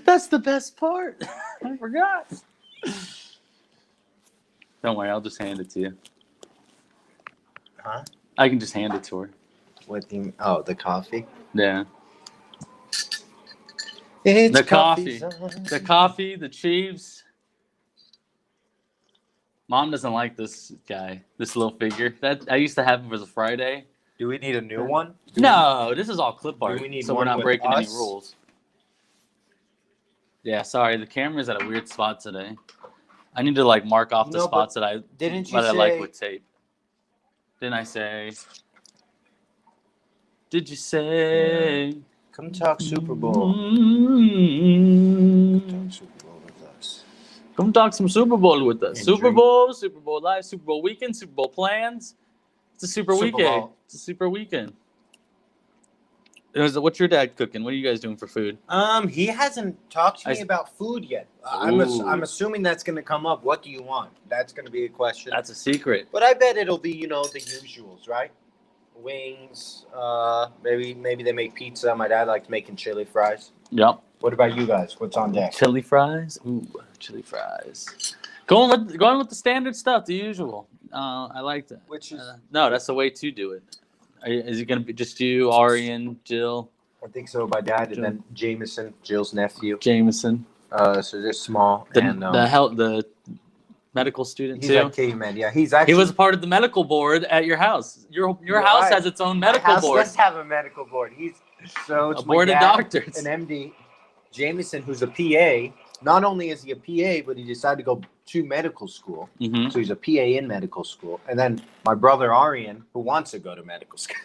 That's the best part. I forgot. Don't worry, I'll just hand it to you. Huh? I can just hand it to her. What do you mean? Oh, the coffee? Yeah. It's The coffee. zone. The coffee, the Chiefs. Mom doesn't like this guy, this little figure. That I used to have him for the Friday. Do we need a new one? No, this is all clip art, we need so we're one not with breaking any us? rules. Yeah, sorry, the camera's at a weird spot today. I need to like mark off the No, spots that I didn't you that I like say- with tape. Didn't I say? Did you say? Come talk Super Bowl. Mm-hmm. Talk Super Bowl with us. Come talk some Super Bowl with us. And Super drink. Bowl, Super Bowl Live, Super Bowl weekend, Super Bowl plans. It's a super Super weekend. Bowl. It's a super weekend. What's your dad cooking? What are you guys doing for food? He hasn't talked to me about food yet. I'm Ooh. assuming that's going to come up. What do you want? That's going to be a question. That's a secret. But I bet it'll be, the usuals, right? Wings. Maybe they make pizza. My dad likes making chili fries. Yep. What about you guys? What's on deck? Chili fries. Ooh, chili fries. Going with the standard stuff, the usual. I like that. Which is, No, that's the way to do it. Is it gonna be just you, Arian, Jill, I think so. My dad and then Jameson, Jill's nephew. Jameson? So they're small. The medical student he's too. like caveman. Yeah, he's actually. He was part of the medical board at your house. Your house right. has its own My medical house board. does have a medical board. He's so it's A board my of dad, doctors. an MD. Jameson, who's a PA. Not only is he a PA, but he decided to go to medical school. Mm-hmm. So he's a PA in medical school. And then my brother Arian, who wants to go to medical school.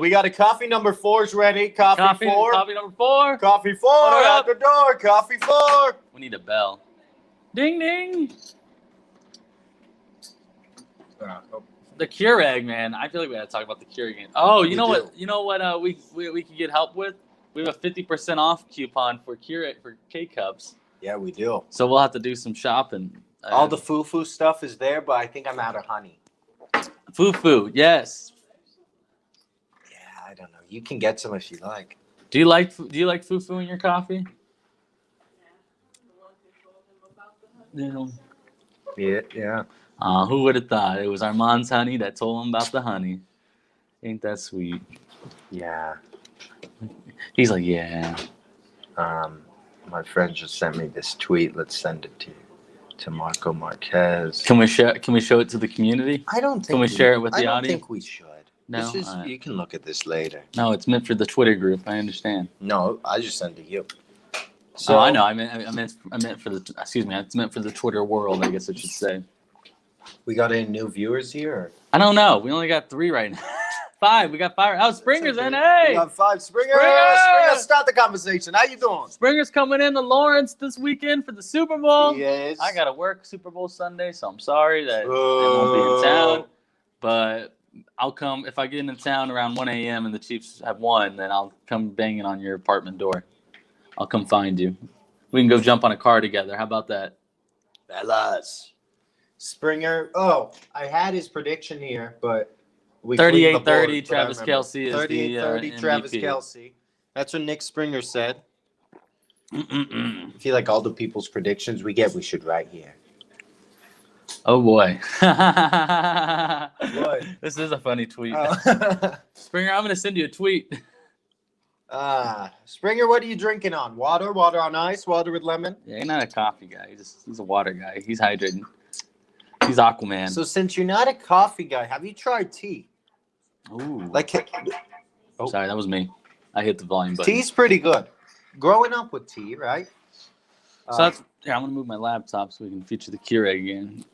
We got a coffee number 4's ready. Coffee 4. Coffee number 4. Coffee 4 Order at up. the door. Coffee 4. We need a bell. Ding ding. The Keurig, man. I feel like we got to talk about the Keurig again. Oh, you know what? You know what? We could get help with. We have a 50% off coupon for Keurig for K-Cups. Yeah, we do. So we'll have to do some shopping. All the foo-foo stuff is there, but I think I'm out of honey. Foo-foo, yes. Yeah, I don't know. You can get some if you like. Do you like foo-foo in your coffee? Yeah. Yeah. Who would have thought it was Armand's honey that told him about the honey? Ain't that sweet? Yeah. He's like, yeah. My friend just sent me this tweet. Let's send it to Marco Marquez. Can we show it to the community? I don't think. Can we share it with the I don't audience? think we should. No, This is, all right. You can look at this later. No, it's meant for the Twitter group. I understand. No, I just sent it to you. So I know. I meant for the. Excuse me. It's meant for the Twitter world. I guess I should say. We got any new viewers here? Or? I don't know. We only got 3 right now. 5. We got 5. Oh, Springer's in. Hey, We got 5. Springer, start the conversation. How you doing? Springer's coming in to Lawrence this weekend for the Super Bowl. Yes. I gotta work Super Bowl Sunday, so I'm sorry that I won't be in town. But I'll come if I get in town around 1 a.m. and the Chiefs have won. Then I'll come banging on your apartment door. I'll come find you. We can go jump on a car together. How about that? Fellas. Springer. Oh, I had his prediction here, but we 38-30. Travis Kelce is 38-30. the Travis MVP. Kelce. That's what Nick Springer said. Mm-mm-mm. I feel like all the people's predictions we get, we should write here. Oh boy. What? This is a funny tweet. Oh. Springer, I'm gonna send you a tweet. Springer, what are you drinking on? Water? Water on ice? Water with lemon? Yeah, he's not a coffee guy. He's a water guy. He's hydrating. He's Aquaman. So since you're not a coffee guy, have you tried tea? Ooh. Oh. Sorry, that was me. I hit the volume button. Tea's pretty good. Growing up with tea, right? So that's, I'm gonna move my laptop so we can feature the Keurig again.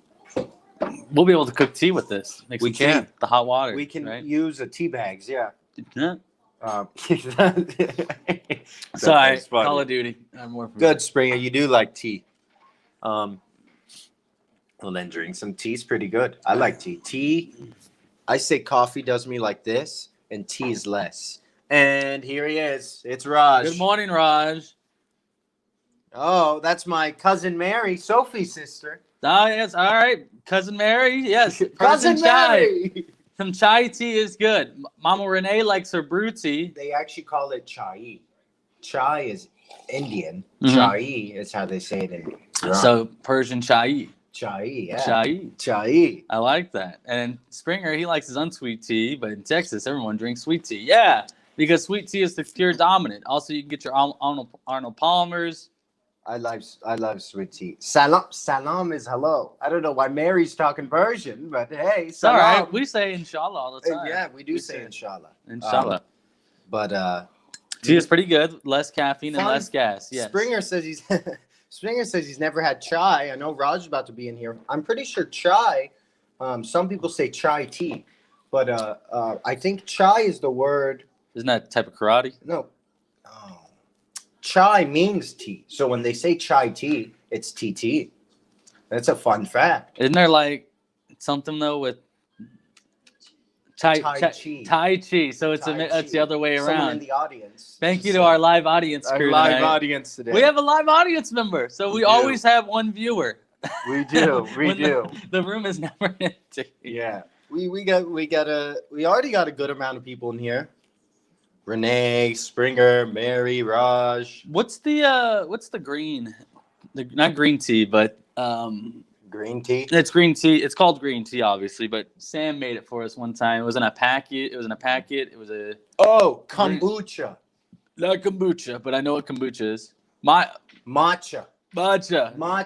We'll be able to cook tea with this. Make We some can. tea, the hot water. We can right? use tea bags, yeah. Yeah. Sorry, Sorry, Call of Duty. I'm more from Good, Springer. You do like tea. Well, then drink some tea's pretty good. I like tea. Tea, I say coffee does me like this, and tea is less. And here he is. It's Raj. Good morning, Raj. Oh, that's my cousin Mary, Sophie's sister. Oh, yes. All right. Cousin Mary. Yes. Cousin Shai. Mary. Some chai tea is good. Mama Renee likes her brew tea. They actually call it chai. Chai is Indian. Mhm. Chai is how they say it in Iran. So Persian chai. Chai, yeah. Chai. Chai. I like that. And Springer, he likes his unsweet tea, but in Texas, everyone drinks sweet tea. Yeah, because sweet tea is the pure dominant. Also, you can get your Arnold Palmer's. I love sweet tea. Salam is hello. I don't know why Mary's talking Persian, but hey, It's all salam. right. We say inshallah all the time. Yeah, we do say inshallah. Inshallah. But Tea is pretty good. Less caffeine and Fun. less gas. Yes. Springer says he's never had chai. I know Raj is about to be in here. I'm pretty sure chai. Some people say chai tea, but I think chai is the word. Isn't that a type of karate? No, chai means tea. So when they say chai tea, it's TT. That's a fun fact. Isn't there like something though with Tai Chi. Chi. So it's it's the other way Someone in around. the audience. Thank you to our live audience Our crew live tonight. audience today. We have a live audience member, so we do. always have one viewer. We do. We When do. The room is never empty. Yeah. We already got a good amount of people in here. Renee, Springer, Mary, Raj. What's the green? Not green tea, but Green tea. it's green tea. It's called green tea, obviously, but Sam made it for us one time. It was in a packet. It was a Oh, kombucha. not kombucha, but I know what kombucha is. Matcha. Matcha.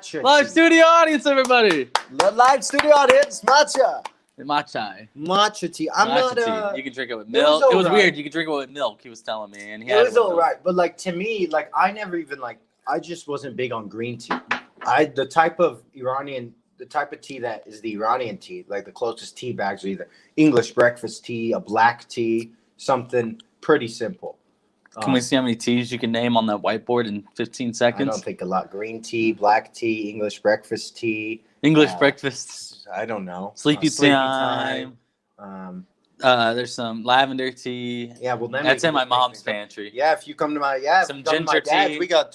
tea. Live studio audience, everybody. Live studio audience. Matcha. Matcha. Matcha tea. I'm Matcha not tea. You can drink it with was milk. It was alright. weird. You could drink it with milk. He was telling me, and he It had was with all milk. right, but like to me, like I never even like. I just wasn't big on green tea. The type of tea that is the Iranian tea, like the closest tea bags are either English breakfast tea, a black tea, something pretty simple. Can we see how many teas you can name on that whiteboard in 15 I seconds? don't think a lot. Green tea, black tea, English breakfast tea. English breakfast, I don't know. sleepy time. time. There's some lavender tea. Yeah, well then That's we in can my just make mom's things up. pantry. Yeah, if you come to my Some if you come to my ginger dad's, tea. we got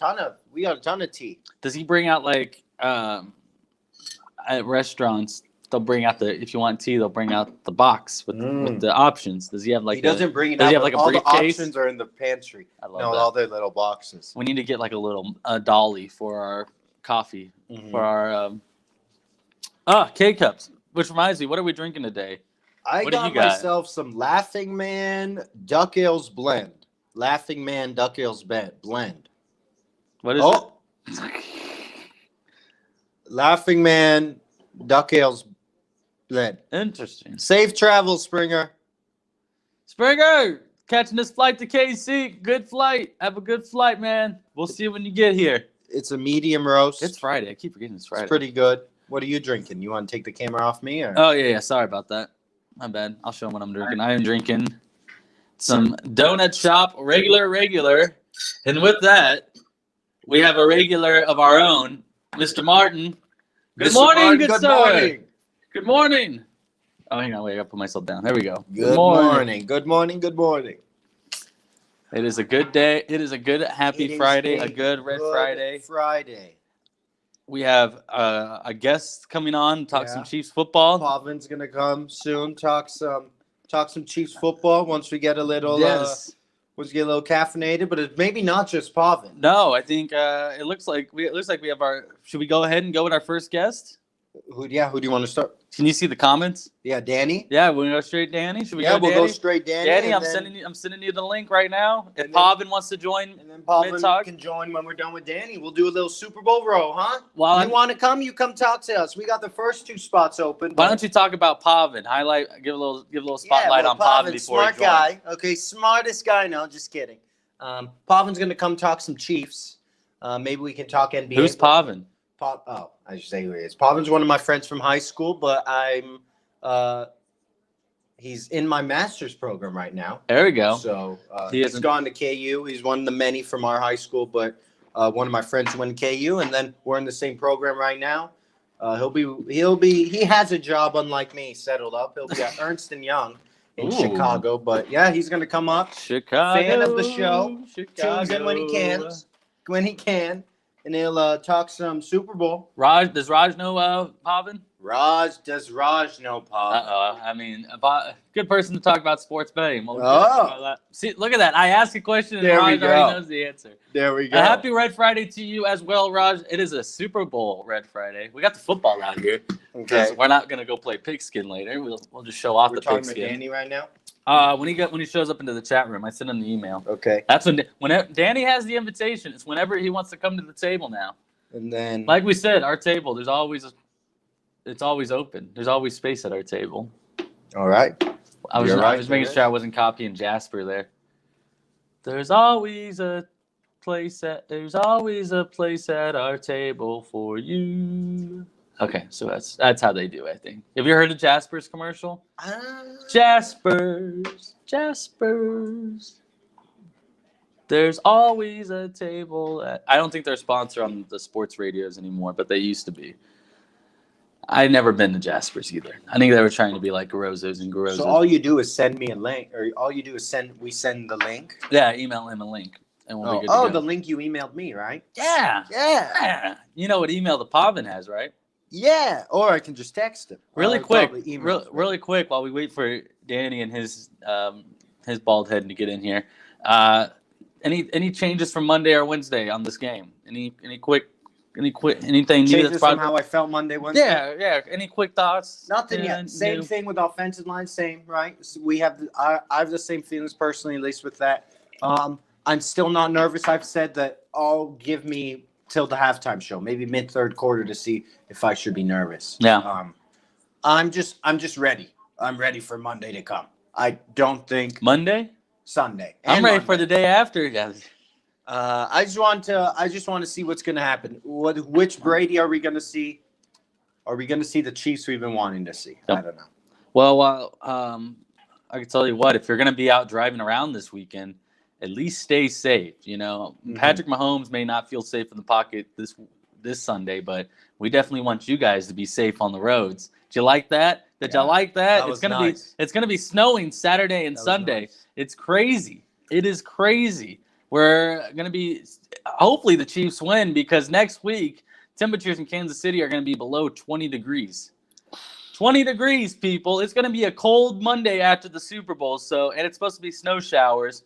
a ton of tea. Does he bring out like at restaurants? They'll bring out if you want tea, they'll bring out the box with the options. Does he have like? He doesn't bring it does out. he have but like a all the briefcase? options are in the pantry. I love No, that. all their little boxes. We need to get like a little dolly for our coffee for our K cups. Which reminds me, what are we drinking today? I What do got you got? myself some Laughing Man Duck Ales blend. Laughing Man Duck Ales blend. What is Oh, it? Laughing Man Duck Ales blend. Interesting. Safe travel, Springer. Springer, catching this flight to KC. Good flight. Have a good flight, man. We'll see you when you get here. It's a medium roast. It's Friday. I keep forgetting it's Friday. It's pretty good. What are you drinking? You want to take the camera off me? Or? Oh, yeah. Sorry about that. My bad. I'll show them what I'm drinking. I am drinking some Donut Shop regular. And with that, we have a regular of our own, Mr. Martin. Good Mr. morning, Martin, good good sir. morning. Good morning. Oh, hang on. Wait, I gotta put myself down. There we go. Good morning. Good morning. Good morning. It is a good day. It is a good, happy It is Friday. A good Red Friday. Friday. We have a guest coming on. Talk some Yeah. Chiefs football. Pavin's gonna come soon. Talk some Chiefs football once we get a little Yes. once we get a little caffeinated. But it's maybe not just Pavin. No, I think it looks like we have our. Should we go ahead and go with our first guest? Who do you want to start? Can you see the comments? Yeah, Danny. Yeah, we're gonna go straight, Danny. Should we Yeah, go, we'll Danny? go straight Danny. Danny, and I'm then- sending you the link right now. If And then- Pavin wants to join, And then Pavin Mid-talk. can join when we're done with Danny. We'll do a little Super Bowl row, huh? Well, you want to come? You come talk to us. We got the first 2 spots open. why don't you talk about Pavin? Give a little spotlight on Pavin before smart he joins. guy. Okay, smartest guy. No, just kidding. Pavin's gonna come talk some Chiefs. Maybe we can talk NBA. Who's Pavin? I should say who he is. Pavin's one of my friends from high school, but he's in my master's program right now. There we go. So He he's isn't- gone to KU. He's one of the many from our high school, but one of my friends went to KU, and then we're in the same program right now. He has a job unlike me, settled up. He'll be at Ernst and Young in Ooh. Chicago, but yeah, he's gonna come up. Chicago. Fan of the show. Chicago. Tunes in when he can, and he'll talk some Super Bowl. Does Raj know Pavin? Does Raj know Pavin? I mean, good person to talk about sports betting. Well, Oh. See, look at that. I asked a question and There we Raj already go. knows the answer. There we go. A happy Red Friday to you as well, Raj. It is a Super Bowl Red Friday. We got the football out here. Okay. We're not going to go play pigskin later. We'll just show off We're the talking about pigskin. Danny right now? When he shows up into the chat room, I send him the email. Okay. That's when Danny has the invitation. It's whenever he wants to come to the table now. And then, like we said, our table. It's always open. There's always space at our table. all right. I was You're making right. sure I wasn't copying Jasper there. There's always a place at our table for you. Okay, so that's how they do it, I think. Have you heard of Jasper's commercial? Jaspers. There's always a table I don't think they're a sponsor on the sports radios anymore, but they used to be. I've never been to Jasper's either. I think they were trying to be like Garozos and Garozos. So all you do is send me a link, or all you do is we send the link? Yeah, email him a link. And we'll be good to go. The link you emailed me, right? Yeah. Yeah. You know what email the Pavin has, right? Yeah. Or I can just text him. Really Or quick, probably email him. really quick, while we wait for Danny and his bald head to get in here. Any changes from Monday or Wednesday on this game? Anything new Changes that's from how I felt Monday, Wednesday? Yeah. Any quick thoughts? Nothing yet. Same thing with offensive line. Same, right? So we have. I have the same feelings personally, at least with that. I'm still not nervous. I've said that give me till the halftime show, maybe mid third quarter, to see if I should be nervous. Yeah. I'm just ready. I'm ready for Monday to come. I don't think Monday. Sunday. I'm ready for the day after. Yeah. I just want to see what's going to happen. Which Brady are we going to see? Are we going to see the Chiefs we've been wanting to see? Yep. I don't know. Well, I can tell you what. If you're going to be out driving around this weekend, at least stay safe. You know, Patrick Mahomes may not feel safe in the pocket this Sunday, but we definitely want you guys to be safe on the roads. Did you like that? Did you like that? That was nice. It's gonna be snowing Saturday and Sunday. Nice. It's crazy. It is crazy. We're gonna be hopefully the Chiefs win, because next week temperatures in Kansas City are gonna be below 20 degrees. 20 degrees, people. It's gonna be a cold Monday after the Super Bowl. And it's supposed to be snow showers.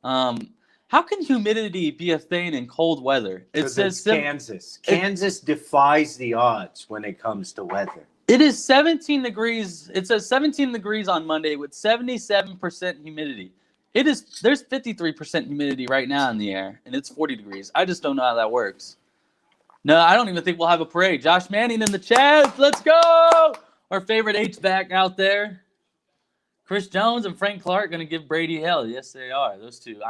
How can humidity be a thing in cold weather? It says Kansas. Kansas defies the odds when it comes to weather. It is 17 degrees. It says 17 degrees on Monday with 77% humidity. There's 53% humidity right now in the air, and it's 40 degrees. I just don't know how that works. No, I don't even think we'll have a parade. Josh Manning in the chat. Let's go. Our favorite H-back out there. Chris Jones and Frank Clark going to give Brady hell. Yes, they are. Those two.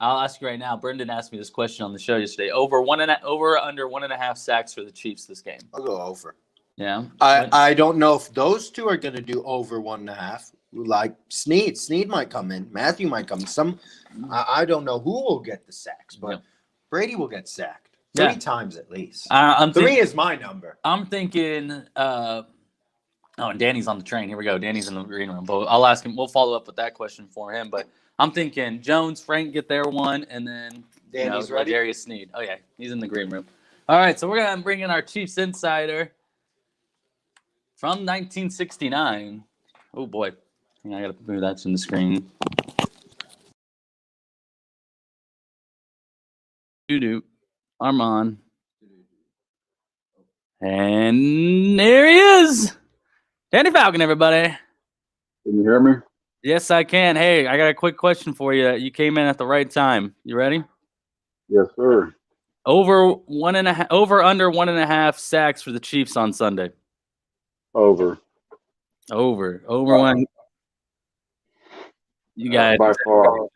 I'll ask you right now. Brendan asked me this question on the show yesterday. Over under 1.5 sacks for the Chiefs this game. I'll go over. Yeah. I don't know if those two are going to do over 1.5. Like Snead might come in. Matthew might come in. I don't know who will get the sacks, but Brady will get sacked 3 times at least. 3 is my number. I'm thinking. And Danny's on the train. Here we go. Danny's in the green room. But I'll ask him. We'll follow up with that question for him. But I'm thinking Jones, Frank get their one, and then Danny's ready. Darius Snead. Oh yeah, he's in the green room. All right, so we're gonna bring in our Chiefs insider from 1969. Oh boy, I gotta move that to the screen. Armand, and there he is. Danny Falcon, everybody. Can you hear me? Yes, I can. Hey, I got a quick question for you. You came in at the right time. You ready? Yes, sir. Over under 1.5 sacks for the Chiefs on Sunday. Over one. You got by far.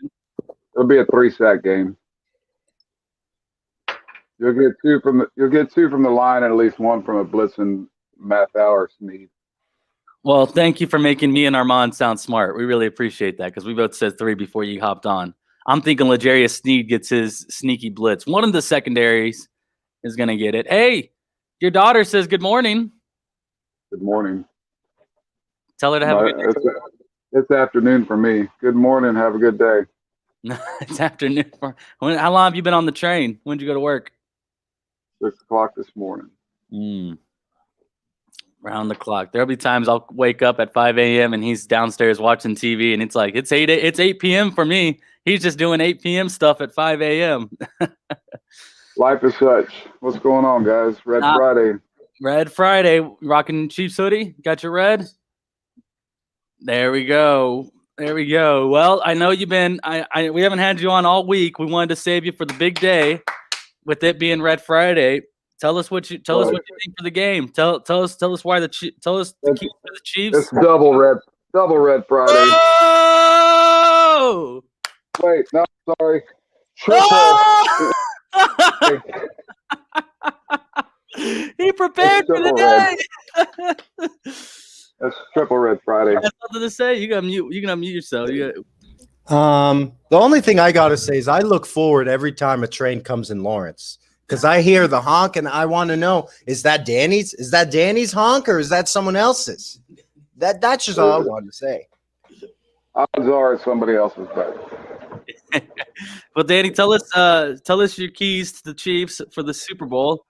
It'll be a 3-sack game. You'll get two from the line and at least one from a blitzing Matt Bauer Snead. Well, thank you for making me and Armand sound smart. We really appreciate that, because we both said 3 before you hopped on. I'm thinking L'Jarius Snead gets his sneaky blitz. One of the secondaries is going to get it. Hey, your daughter says good morning. Good morning. Tell her to have a good day. It's afternoon for me. Good morning. Have a good day. It's afternoon. How long have you been on the train? When did you go to work? 6 o'clock this morning. Round the clock. There'll be times I'll wake up at 5 a.m. and he's downstairs watching TV, and it's like it's 8 p.m. for me. He's just doing 8 p.m. stuff at 5 a.m. Life is such. What's going on, guys? Red Friday. Red Friday. Rocking Chiefs hoodie. Got your red? There we go. There we go. Well, I know you've been. We haven't had you on all week. We wanted to save you for the big day, with it being Red Friday. Tell us what you think for the game. Tell us why the key for the Chiefs. It's double red Friday. Oh! Wait, no, sorry. Oh! He prepared for the day. That's triple red Friday. I have something to say. You can unmute yourself. The only thing I gotta say is I look forward every time a train comes in Lawrence. Because I hear the honk and I want to know, is that Danny's honk or is that someone else's? That's just all I wanted to say. Odds are it's somebody else's bet. Well, Danny, tell us your keys to the Chiefs for the Super Bowl.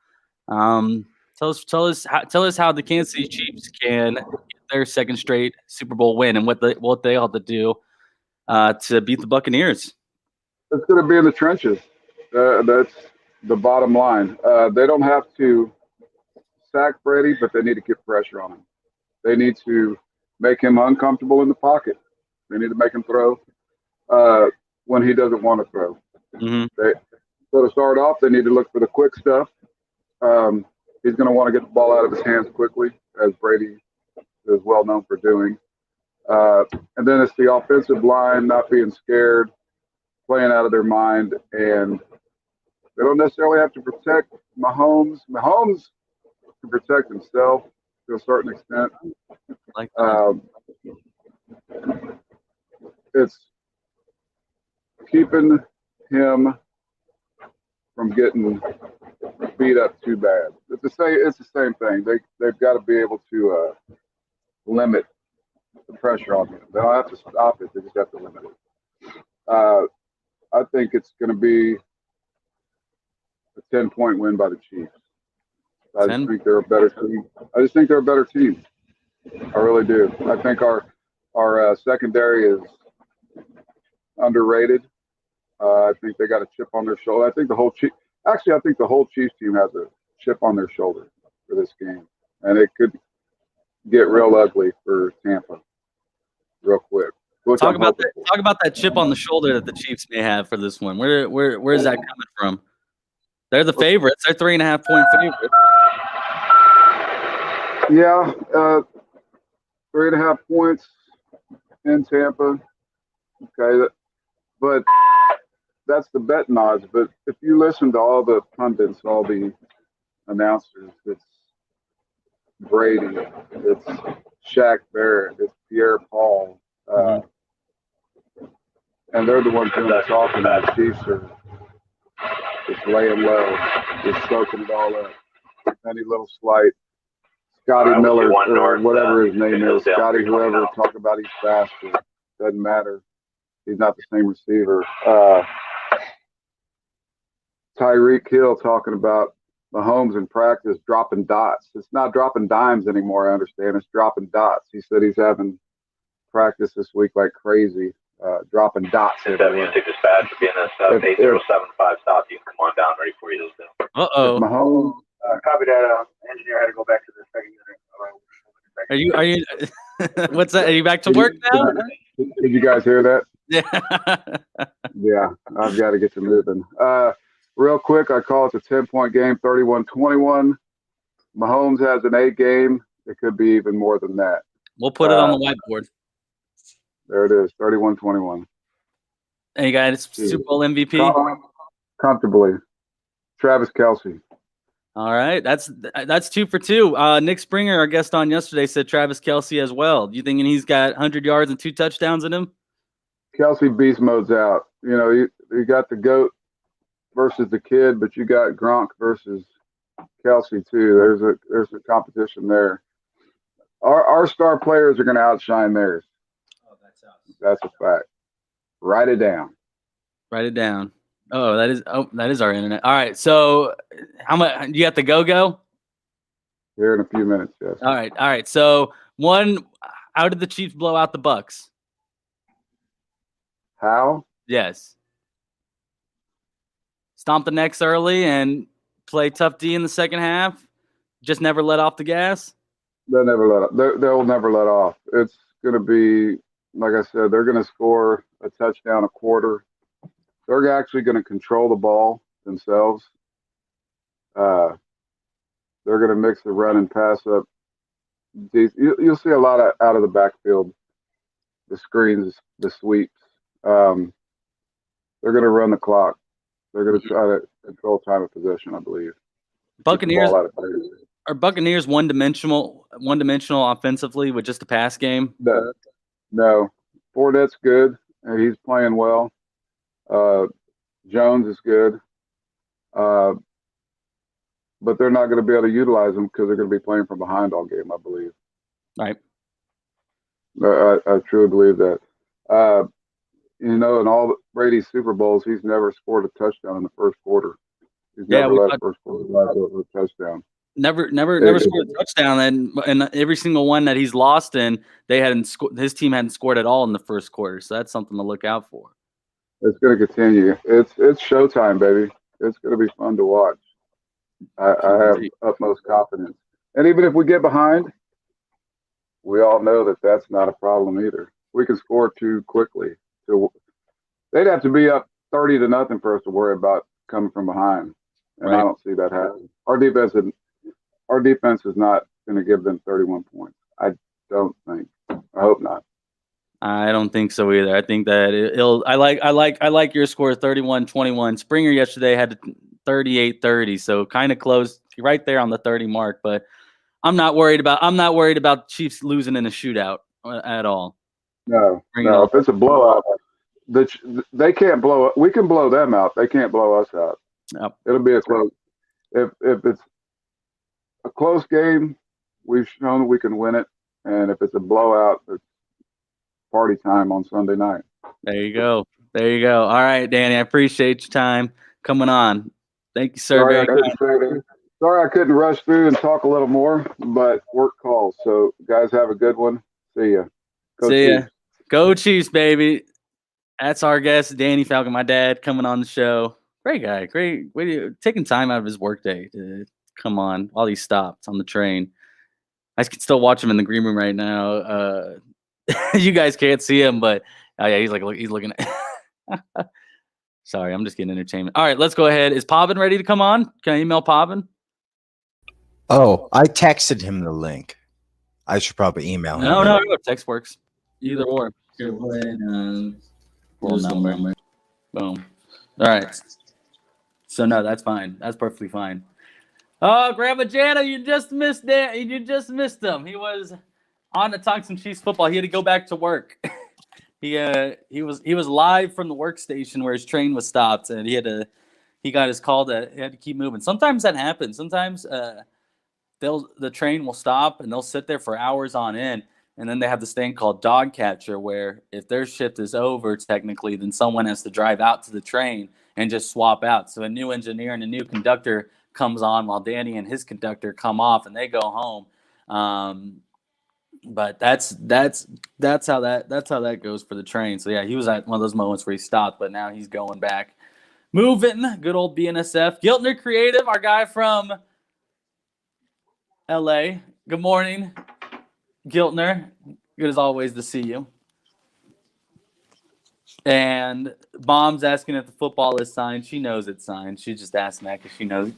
Tell us how the Kansas City Chiefs can get their second straight Super Bowl win and what they ought to do to beat the Buccaneers. It's going to be in the trenches. That's the bottom line. They don't have to sack Brady, but they need to get pressure on him. They need to make him uncomfortable in the pocket. They need to make him throw when he doesn't want to throw. Mm-hmm. So to start off, they need to look for the quick stuff. He's going to want to get the ball out of his hands quickly, as Brady is well known for doing. And then it's the offensive line not being scared, playing out of their mind, and they don't necessarily have to protect Mahomes. Mahomes can protect himself to a certain extent. It's keeping him from getting beat up too bad. It's the same thing. They've got to be able to limit the pressure on him. They don't have to stop it. They just have to limit it. I think it's going to be a 10-point win by the Chiefs. I just think they're a better team. I really do. I think our secondary is underrated. I think they got a chip on their shoulder. I think the whole Chiefs team has a chip on their shoulder for this game, and it could get real ugly for Tampa real quick. Talk about that chip on the shoulder that the Chiefs may have for this one. Where is that coming from? They're the favorites. They're 3.5-point favorites. Yeah, 3.5 points in Tampa. Okay, but that's the betting odds. But if you listen to all the pundits, all the announcers, it's Brady, it's Shaq Barrett, it's Pierre Paul, and they're the ones doing the talking. The Chiefs are just laying low, just soaking it all up. Any little slight. Scotty Miller, or whatever his name is, Scotty, whoever, talk about he's faster. Doesn't matter. He's not the same receiver. Tyreek Hill talking about Mahomes in practice dropping dots. It's not dropping dimes anymore, I understand. It's dropping dots. He said he's having practice this week like crazy, dropping dots. If that music is bad for being a 8075 stop, you can come on down ready for you. Uh-oh. Mahomes. Copy that. Engineer had to go back to the second unit. Are you what's that? Are you back to work now? Did you guys hear that? Yeah. Yeah, I've got to get to moving. Real quick, I call it a 10-point game, 31-21. Mahomes has an 8 game. It could be even more than that. We'll put it on the whiteboard. There it is, 31-21. Hey, guys, Super Bowl MVP. Comfortably. Travis Kelce. All right, that's 2 for 2. Nick Springer, our guest on yesterday, said Travis Kelce as well. Do you thinking he's got 100 yards and 2 touchdowns in him? Kelce beast mode's out. You know, you got the GOAT versus the kid, but you got Gronk versus Kelce too. There's a competition there. Our star players are going to outshine theirs. Oh, that's a fact. Write it down. Write it down. Oh, that is our internet. All right. So how much you got the go? Here in a few minutes, yes. All right. So how did the Chiefs blow out the Bucks? How? Yes. Stomp the necks early and play tough D in the second half. Just never let off the gas. They'll never let off. They'll never let off. It's going to be, like I said, they're going to score a touchdown a quarter. They're actually going to control the ball themselves. They're going to mix the run and pass up. You'll see a lot of out of the backfield, the screens, the sweeps. They're going to run the clock. They're going to try to control time of possession, I believe. Buccaneers are Buccaneers one-dimensional offensively with just a pass game? No. Fournette's good, and he's playing well. Jones is good. But they're not going to be able to utilize them because they're going to be playing from behind all game, I believe. Right. I truly believe that. In all Brady's Super Bowls, he's never scored a touchdown in the first quarter. He's never led first quarter with a touchdown. Never scored a touchdown, and every single one that he's lost in, his team hadn't scored at all in the first quarter. So that's something to look out for. It's going to continue. It's showtime, baby. It's going to be fun to watch. I have utmost confidence. And even if we get behind, we all know that that's not a problem either. We can score too quickly. So they'd have to be up 30-0 for us to worry about coming from behind. And I don't see that happening. Our defense is not going to give them 31 points. I don't think. I hope not. I don't think so either. I think that I like your score 31-21. Springer yesterday had 38-30, so kind of close, right there on the 30 mark. But I'm not worried about the Chiefs losing in a shootout at all. No. If it's a blowout, they can't blow. We can blow them out. They can't blow us out. Yep. It'll be a close. If it's a close game, we've shown that we can win it. And if it's a blowout, it's party time on Sunday night. There you go. All right, Danny, I appreciate your time coming on. Thank you, sir. Sorry I couldn't rush through and talk a little more, but work calls. So, guys, have a good one. See ya. See ya. Go Chiefs, baby. That's our guest, Danny Falcon, my dad, coming on the show. Great guy. Great. Taking time out of his workday to come on while he stopped on the train. I can still watch him in the green room right now. You guys can't see him, but yeah, he's looking at. Sorry, I'm just getting entertainment. All right, let's go ahead. Is Pavin ready to come on? Can I email Pavin? Oh, I texted him the link. I should probably email him. No. Text works. Either or. Full number. Boom. All right. So no, that's fine. That's perfectly fine. Oh, Grandma Jana, you just missed that. You just missed him. He was on to talk some Chiefs football. He had to go back to work. He was live from the workstation where his train was stopped, and he got his call that he had to keep moving. Sometimes that happens. Sometimes the train will stop and they'll sit there for hours on end, and then they have this thing called dog catcher, where if their shift is over technically, then someone has to drive out to the train and just swap out. So a new engineer and a new conductor comes on while Danny and his conductor come off, and they go home. But that's how that goes for the train. So yeah, he was at one of those moments where he stopped, but now he's going back, moving. Good old BNSF. Giltner Creative, our guy from LA. Good morning, Giltner. Good as always to see you. And Mom's asking if the football is signed. She knows it's signed. She just asked that because she knows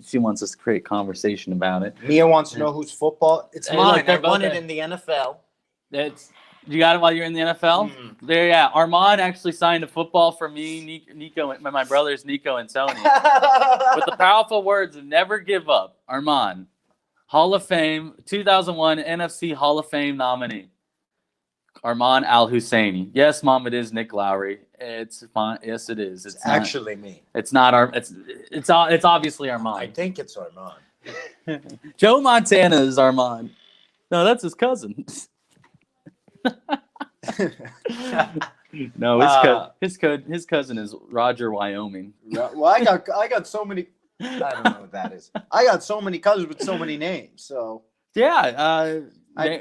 she wants us to create conversation about it. Mia wants to know whose football. It's mine. Look, I won it in the NFL. You got it while you're in the NFL? Mm. There, yeah. Armand actually signed a football for me, Nico, and my brothers, Nico and Tony. With the powerful words of never give up. Armand, Hall of Fame, 2001 NFC Hall of Fame nominee. Armand Al-Husseini. Yes, Mom, it is Nick Lowry. It's fine. Yes, it is. It's actually me. It's not it's obviously Armand. I think it's Armand. Joe Montana is Armand. No, that's his cousin. No, his cousin is Roger, Wyoming. Well, I got so many. I don't know what that is. I got so many cousins with so many names. So Yeah,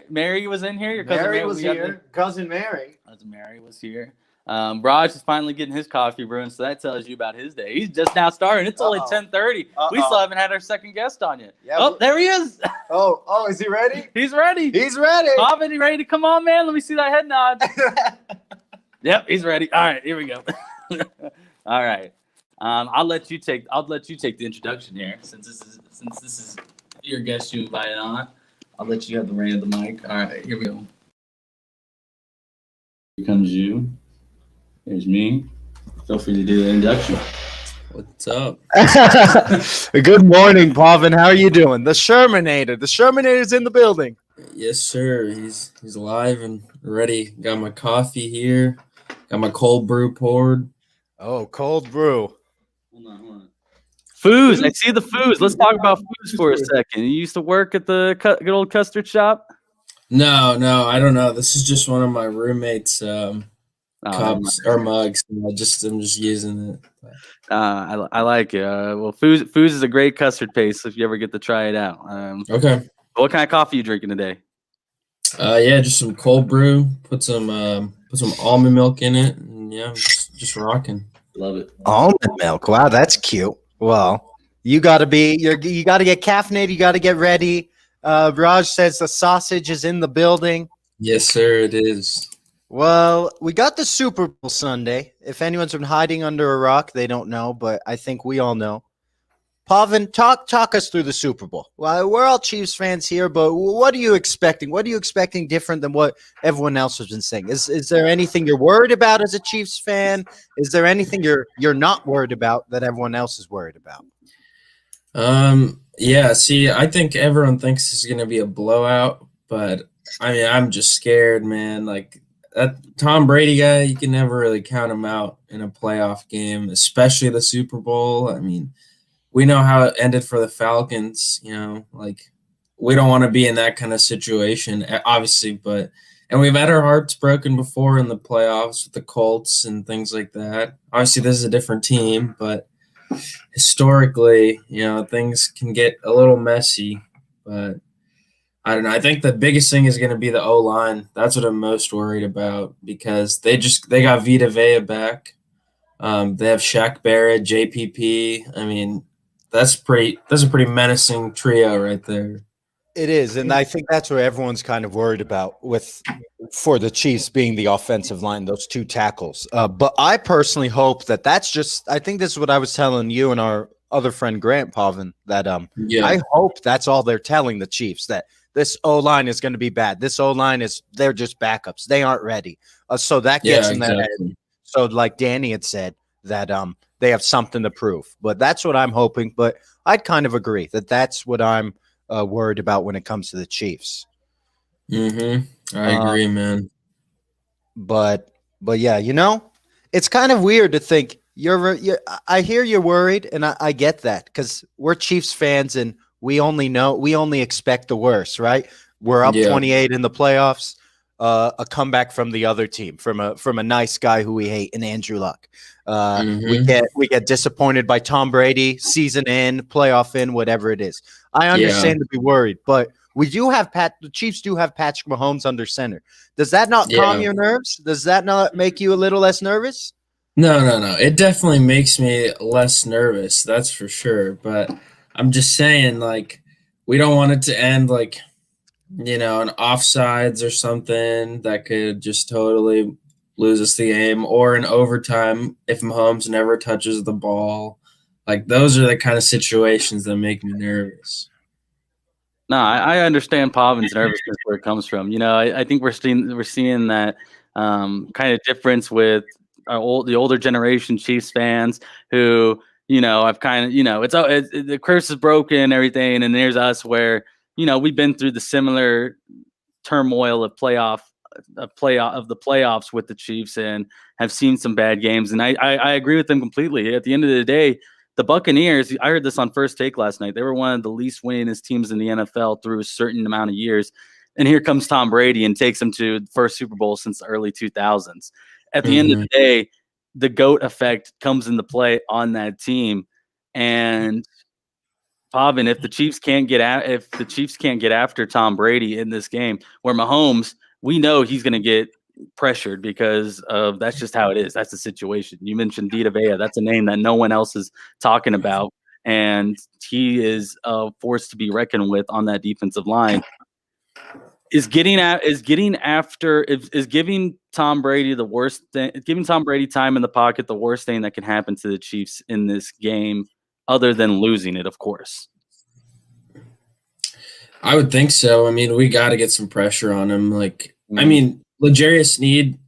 Mary was in here. Your cousin Mary was here. Cousin Mary. Cousin Mary was here. Raj is finally getting his coffee brewing, so that tells you about his day. He's just now starting. It's only 10:30. We still haven't had our second guest on yet. Yeah, there he is. Oh, is he ready? He's ready. He's ready. Bobbin, you ready to come on, man? Let me see that head nod. Yep, he's ready. All right, here we go. All right. I'll let you take the introduction here since this is your guest you invited on. I'll let you have the reign of the mic. All right, here we go. Here comes you. Here's me. Feel free to do the introduction. What's up? Good morning, Pavan. How are you doing? The Shermanator. The Shermanator's in the building. Yes, sir. He's alive and ready. Got my coffee here. Got my cold brew poured. Oh, cold brew. Hold on. Foos. I see the foos. Let's talk about foos for a second. You used to work at the good old custard shop? No, I don't know. This is just one of my roommates' cups or mugs. I'm just using it. I like it. Well, foos is a great custard paste if you ever get to try it out. Okay. What kind of coffee are you drinking today? Yeah, just some cold brew. Put some almond milk in it, and yeah, just rocking. Love it. Almond milk. Wow, that's cute. Well, you got to get caffeinated. You got to get ready. Raj says the sausage is in the building. Yes, sir, it is. Well, we got the Super Bowl Sunday. If anyone's been hiding under a rock, they don't know, but I think we all know. Pavan, talk us through the Super Bowl. Well, we're all Chiefs fans here, but what are you expecting? What are you expecting different than what everyone else has been saying? Is there anything you're worried about as a Chiefs fan? Is there anything you're not worried about that everyone else is worried about? Yeah, see, I think everyone thinks it's going to be a blowout, but I mean, I'm just scared, man. Like that Tom Brady guy, you can never really count him out in a playoff game, especially the Super Bowl. I mean, we know how it ended for the Falcons, like we don't want to be in that kind of situation, obviously, and we've had our hearts broken before in the playoffs with the Colts and things like that. Obviously, this is a different team, but historically, things can get a little messy, but I don't know. I think the biggest thing is going to be the O-line. That's what I'm most worried about because they got Vita Vea back. They have Shaq Barrett, JPP. I mean, that's a pretty menacing trio right there. It is, and I think that's what everyone's kind of worried about for the Chiefs being the offensive line, those two tackles. But I personally hope that's just – I think this is what I was telling you and our other friend Grant Pavan, that I hope that's all they're telling the Chiefs, that this O-line is going to be bad. This O-line they're just backups. They aren't ready. So that gets in their head. So like Danny had said, that they have something to prove. But that's what I'm hoping. But I'd kind of agree that that's what I'm worried about when it comes to the Chiefs. Mm-hmm. I agree, man. But yeah, it's kind of weird to think I hear you're worried, and I get that because we're Chiefs fans and we only expect the worst, right? We're up 28 in the playoffs. A comeback from the other team, from a nice guy who we hate in Andrew Luck. We get disappointed by Tom Brady, season in, playoff in, whatever it is. I understand to be worried, but we do have the Chiefs do have Patrick Mahomes under center. Does that not calm your nerves? Does that not make you a little less nervous? No. It definitely makes me less nervous. That's for sure. But I'm just saying, like, we don't want it to end like, an offsides or something that could just totally lose us the game, or in overtime if Mahomes never touches the ball. Like, those are the kind of situations that make me nervous. No, I understand Pavan's nervousness where it comes from. I think we're seeing that kind of difference with the older generation Chiefs fans who, I've kind of, the curse is broken and everything, and there's us where, we've been through the similar turmoil of the playoffs with the Chiefs and have seen some bad games. And I agree with them completely. At the end of the day, the Buccaneers, I heard this on First Take last night, they were one of the least winningest teams in the NFL through a certain amount of years. And here comes Tom Brady and takes them to the first Super Bowl since the early 2000s. at the end of the day, the GOAT effect comes into play on that team. And Pavin, if the Chiefs can't get after Tom Brady in this game, where Mahomes, we know he's going to get pressured because of that's just how it is. That's the situation. You mentioned Vita Vea. That's a name that no one else is talking about, and he is a force to be reckoned with on that defensive line. Is giving Tom Brady the worst thing? Giving Tom Brady time in the pocket the worst thing that can happen to the Chiefs in this game, other than losing it, of course. I would think so. I mean, we got to get some pressure on him. Like, I mean, L'Jarius Sneed,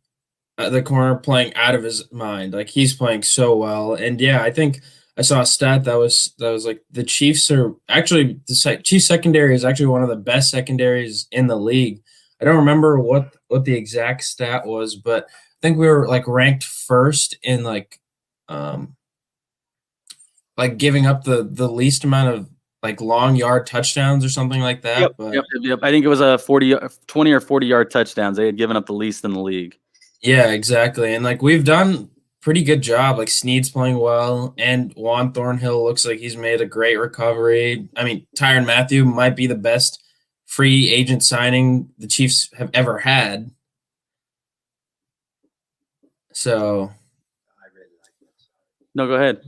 the corner, playing out of his mind. Like, he's playing so well. And yeah, I think I saw a stat that was like the Chiefs are actually Chiefs secondary is actually one of the best secondaries in the league. I don't remember what the exact stat was, but I think we were like ranked first in like giving up the least amount of like long yard touchdowns or something like that. Yep. I think it was a 20 or 40 yard touchdowns. They had given up the least in the league. Yeah, exactly. And like we've done pretty good job. Like Sneed's playing well, and Juan Thornhill looks like he's made a great recovery. I mean, Tyrann Mathieu might be the best free agent signing the Chiefs have ever had. So, no, go ahead.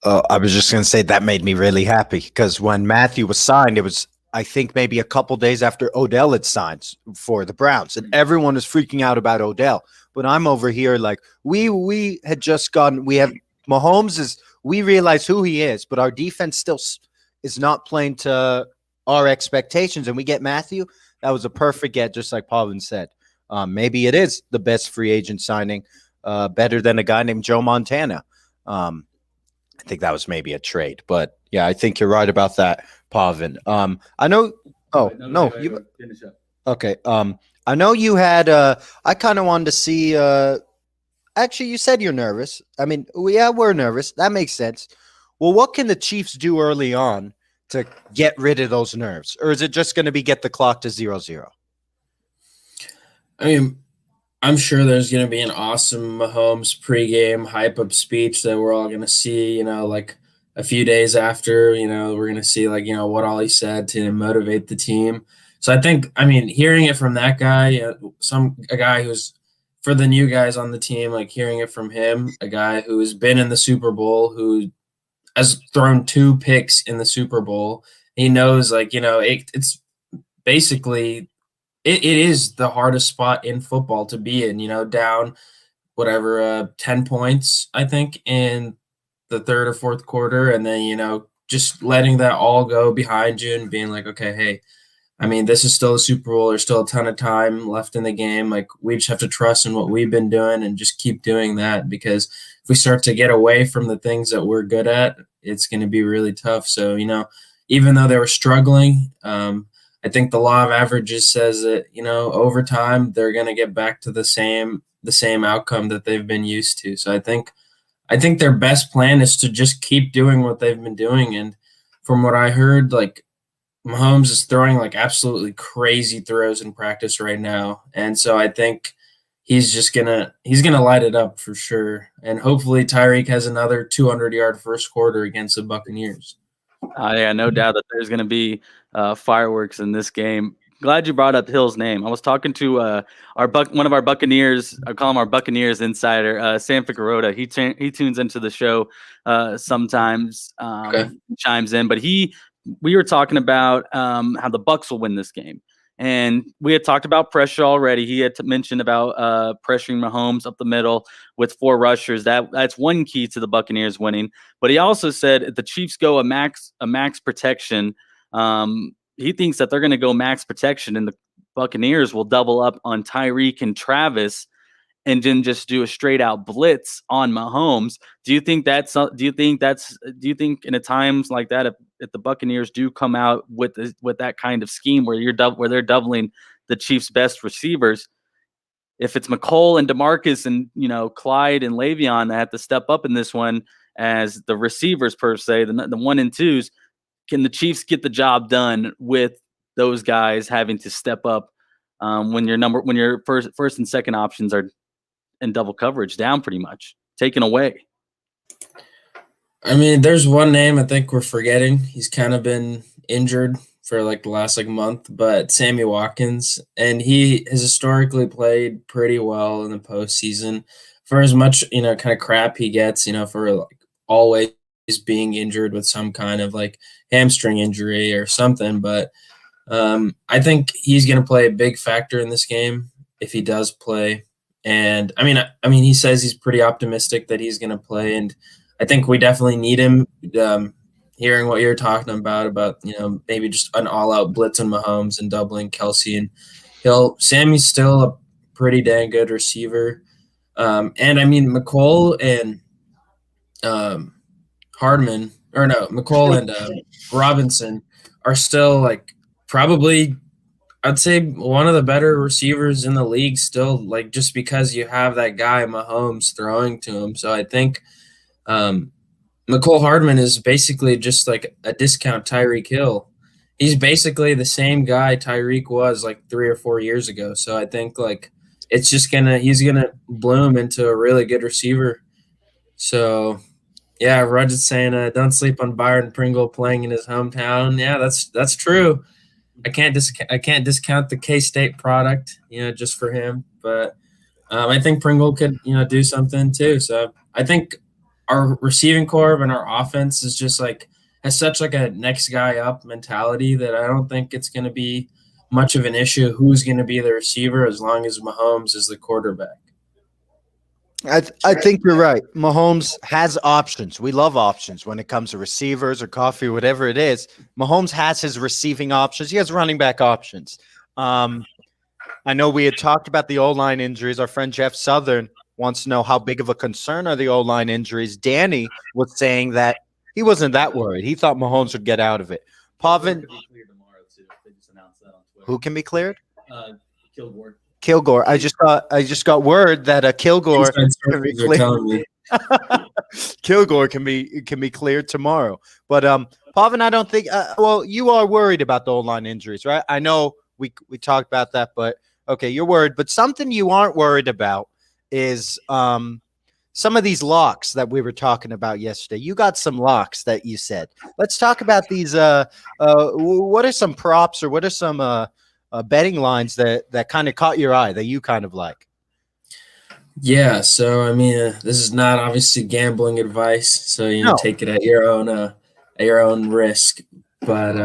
I was just going to say that made me really happy because when Matthew was signed, it was, I think, maybe a couple days after Odell had signed for the Browns, and everyone was freaking out about Odell. But I'm over here like we had just gotten. We have Mahomes we realize who he is, but our defense still is not playing to our expectations, and we get Matthew. That was a perfect get, just like Pavin said. Maybe it is the best free agent signing, better than a guy named Joe Montana. I think that was maybe a trade, but yeah, I think you're right about that, Pavin. I know. Oh no, you finish up. Okay. I know you had. I kind of wanted to see. Actually, you said you're nervous. I mean, we're nervous. That makes sense. Well, what can the Chiefs do early on to get rid of those nerves, or is it just going to be get the clock to 0-0? I mean, I'm sure there's going to be an awesome Mahomes pregame hype up speech that we're all going to see, like a few days after, we're going to see what all he said to motivate the team. So I think, hearing it from that guy, a guy who's for the new guys on the team, like hearing it from him, a guy who has been in the Super Bowl, who has thrown 2 picks in the Super Bowl. He knows it's basically, it is the hardest spot in football to be in, down 10 points, I think, in the third or fourth quarter. And then, just letting that all go behind you and being like, okay, hey, this is still a Super Bowl. There's still a ton of time left in the game. Like, we just have to trust in what we've been doing and just keep doing that, because if we start to get away from the things that we're good at, it's going to be really tough. So, even though they were struggling, I think the law of averages says that, over time, they're going to get back to the same outcome that they've been used to. So I think their best plan is to just keep doing what they've been doing. And from what I heard, Mahomes is throwing absolutely crazy throws in practice right now. And so I think he's going to light it up for sure. And hopefully Tyreek has another 200-yard first quarter against the Buccaneers. Yeah, no doubt that there's going to be fireworks in this game. Glad you brought up Hill's name. I was talking to one of our Buccaneers. I call him our Buccaneers insider, Sam Ficarota. He tunes into the show sometimes, chimes in. But we were talking about how the Bucs will win this game, and we had talked about pressure already. He had mentioned about pressuring Mahomes up the middle with 4 rushers. That's one key to the Buccaneers winning. But he also said if the Chiefs go a max protection, he thinks that they're going to go max protection, and the Buccaneers will double up on Tyreek and Travis, and then just do a straight out blitz on Mahomes. Do you think in a times like that, if the Buccaneers do come out with that kind of scheme where they're doubling the Chiefs' best receivers, if it's McCole and DeMarcus and Clyde and Le'Veon that have to step up in this one as the receivers per se, the 1 and 2s, can the Chiefs get the job done with those guys having to step up when your first and second options are in double coverage down pretty much, taken away. I mean, there's one name I think we're forgetting. He's kind of been injured for like the last like month, but Sammy Watkins, and he has historically played pretty well in the postseason for as much, kind of crap he gets, for like always being injured with some kind of like hamstring injury or something. But I think he's going to play a big factor in this game if he does play. And I mean, he says he's pretty optimistic that he's going to play, and I think we definitely need him. Hearing what you're talking about maybe just an all-out blitz on Mahomes and doubling Kelsey, and Sammy's still a pretty dang good receiver. And I mean, McCole and McCole and Robinson are still like probably, I'd say, one of the better receivers in the league still, like just because you have that guy Mahomes throwing to him. So I think McCole Hardman is basically just like a discount Tyreek Hill. He's basically the same guy Tyreek was like 3 or 4 years ago. So I think like it's just he's gonna bloom into a really good receiver. So yeah, Roger's saying don't sleep on Byron Pringle playing in his hometown. Yeah, that's true. I can't discount the K-State product, just for him. But I think Pringle could do something too. So I think our receiving corps and our offense is just like has such like a next guy up mentality that I don't think it's going to be much of an issue who's going to be the receiver as long as Mahomes is the quarterback. I think you're right. Mahomes has options. We love options when it comes to receivers or coffee, whatever it is. Mahomes has his receiving options. He has running back options. I know we had talked about the O-line injuries. Our friend Jeff Southern wants to know how big of a concern are the O-line injuries. Danny was saying that he wasn't that worried. He thought Mahomes would get out of it. Pavin, who can be cleared? Kilgore. I just got word that Kilgore can be cleared. Kilgore can be cleared tomorrow. But Pavin, I don't think. Well, you are worried about the O-line injuries, right? I know we talked about that, but okay, you're worried. But something you aren't worried about is some of these locks that we were talking about yesterday. You got some locks that you said. Let's talk about these. What are some props or what are some betting lines that kind of caught your eye that you kind of like? Yeah, so I mean, this is not obviously gambling advice, so take it at your own risk. But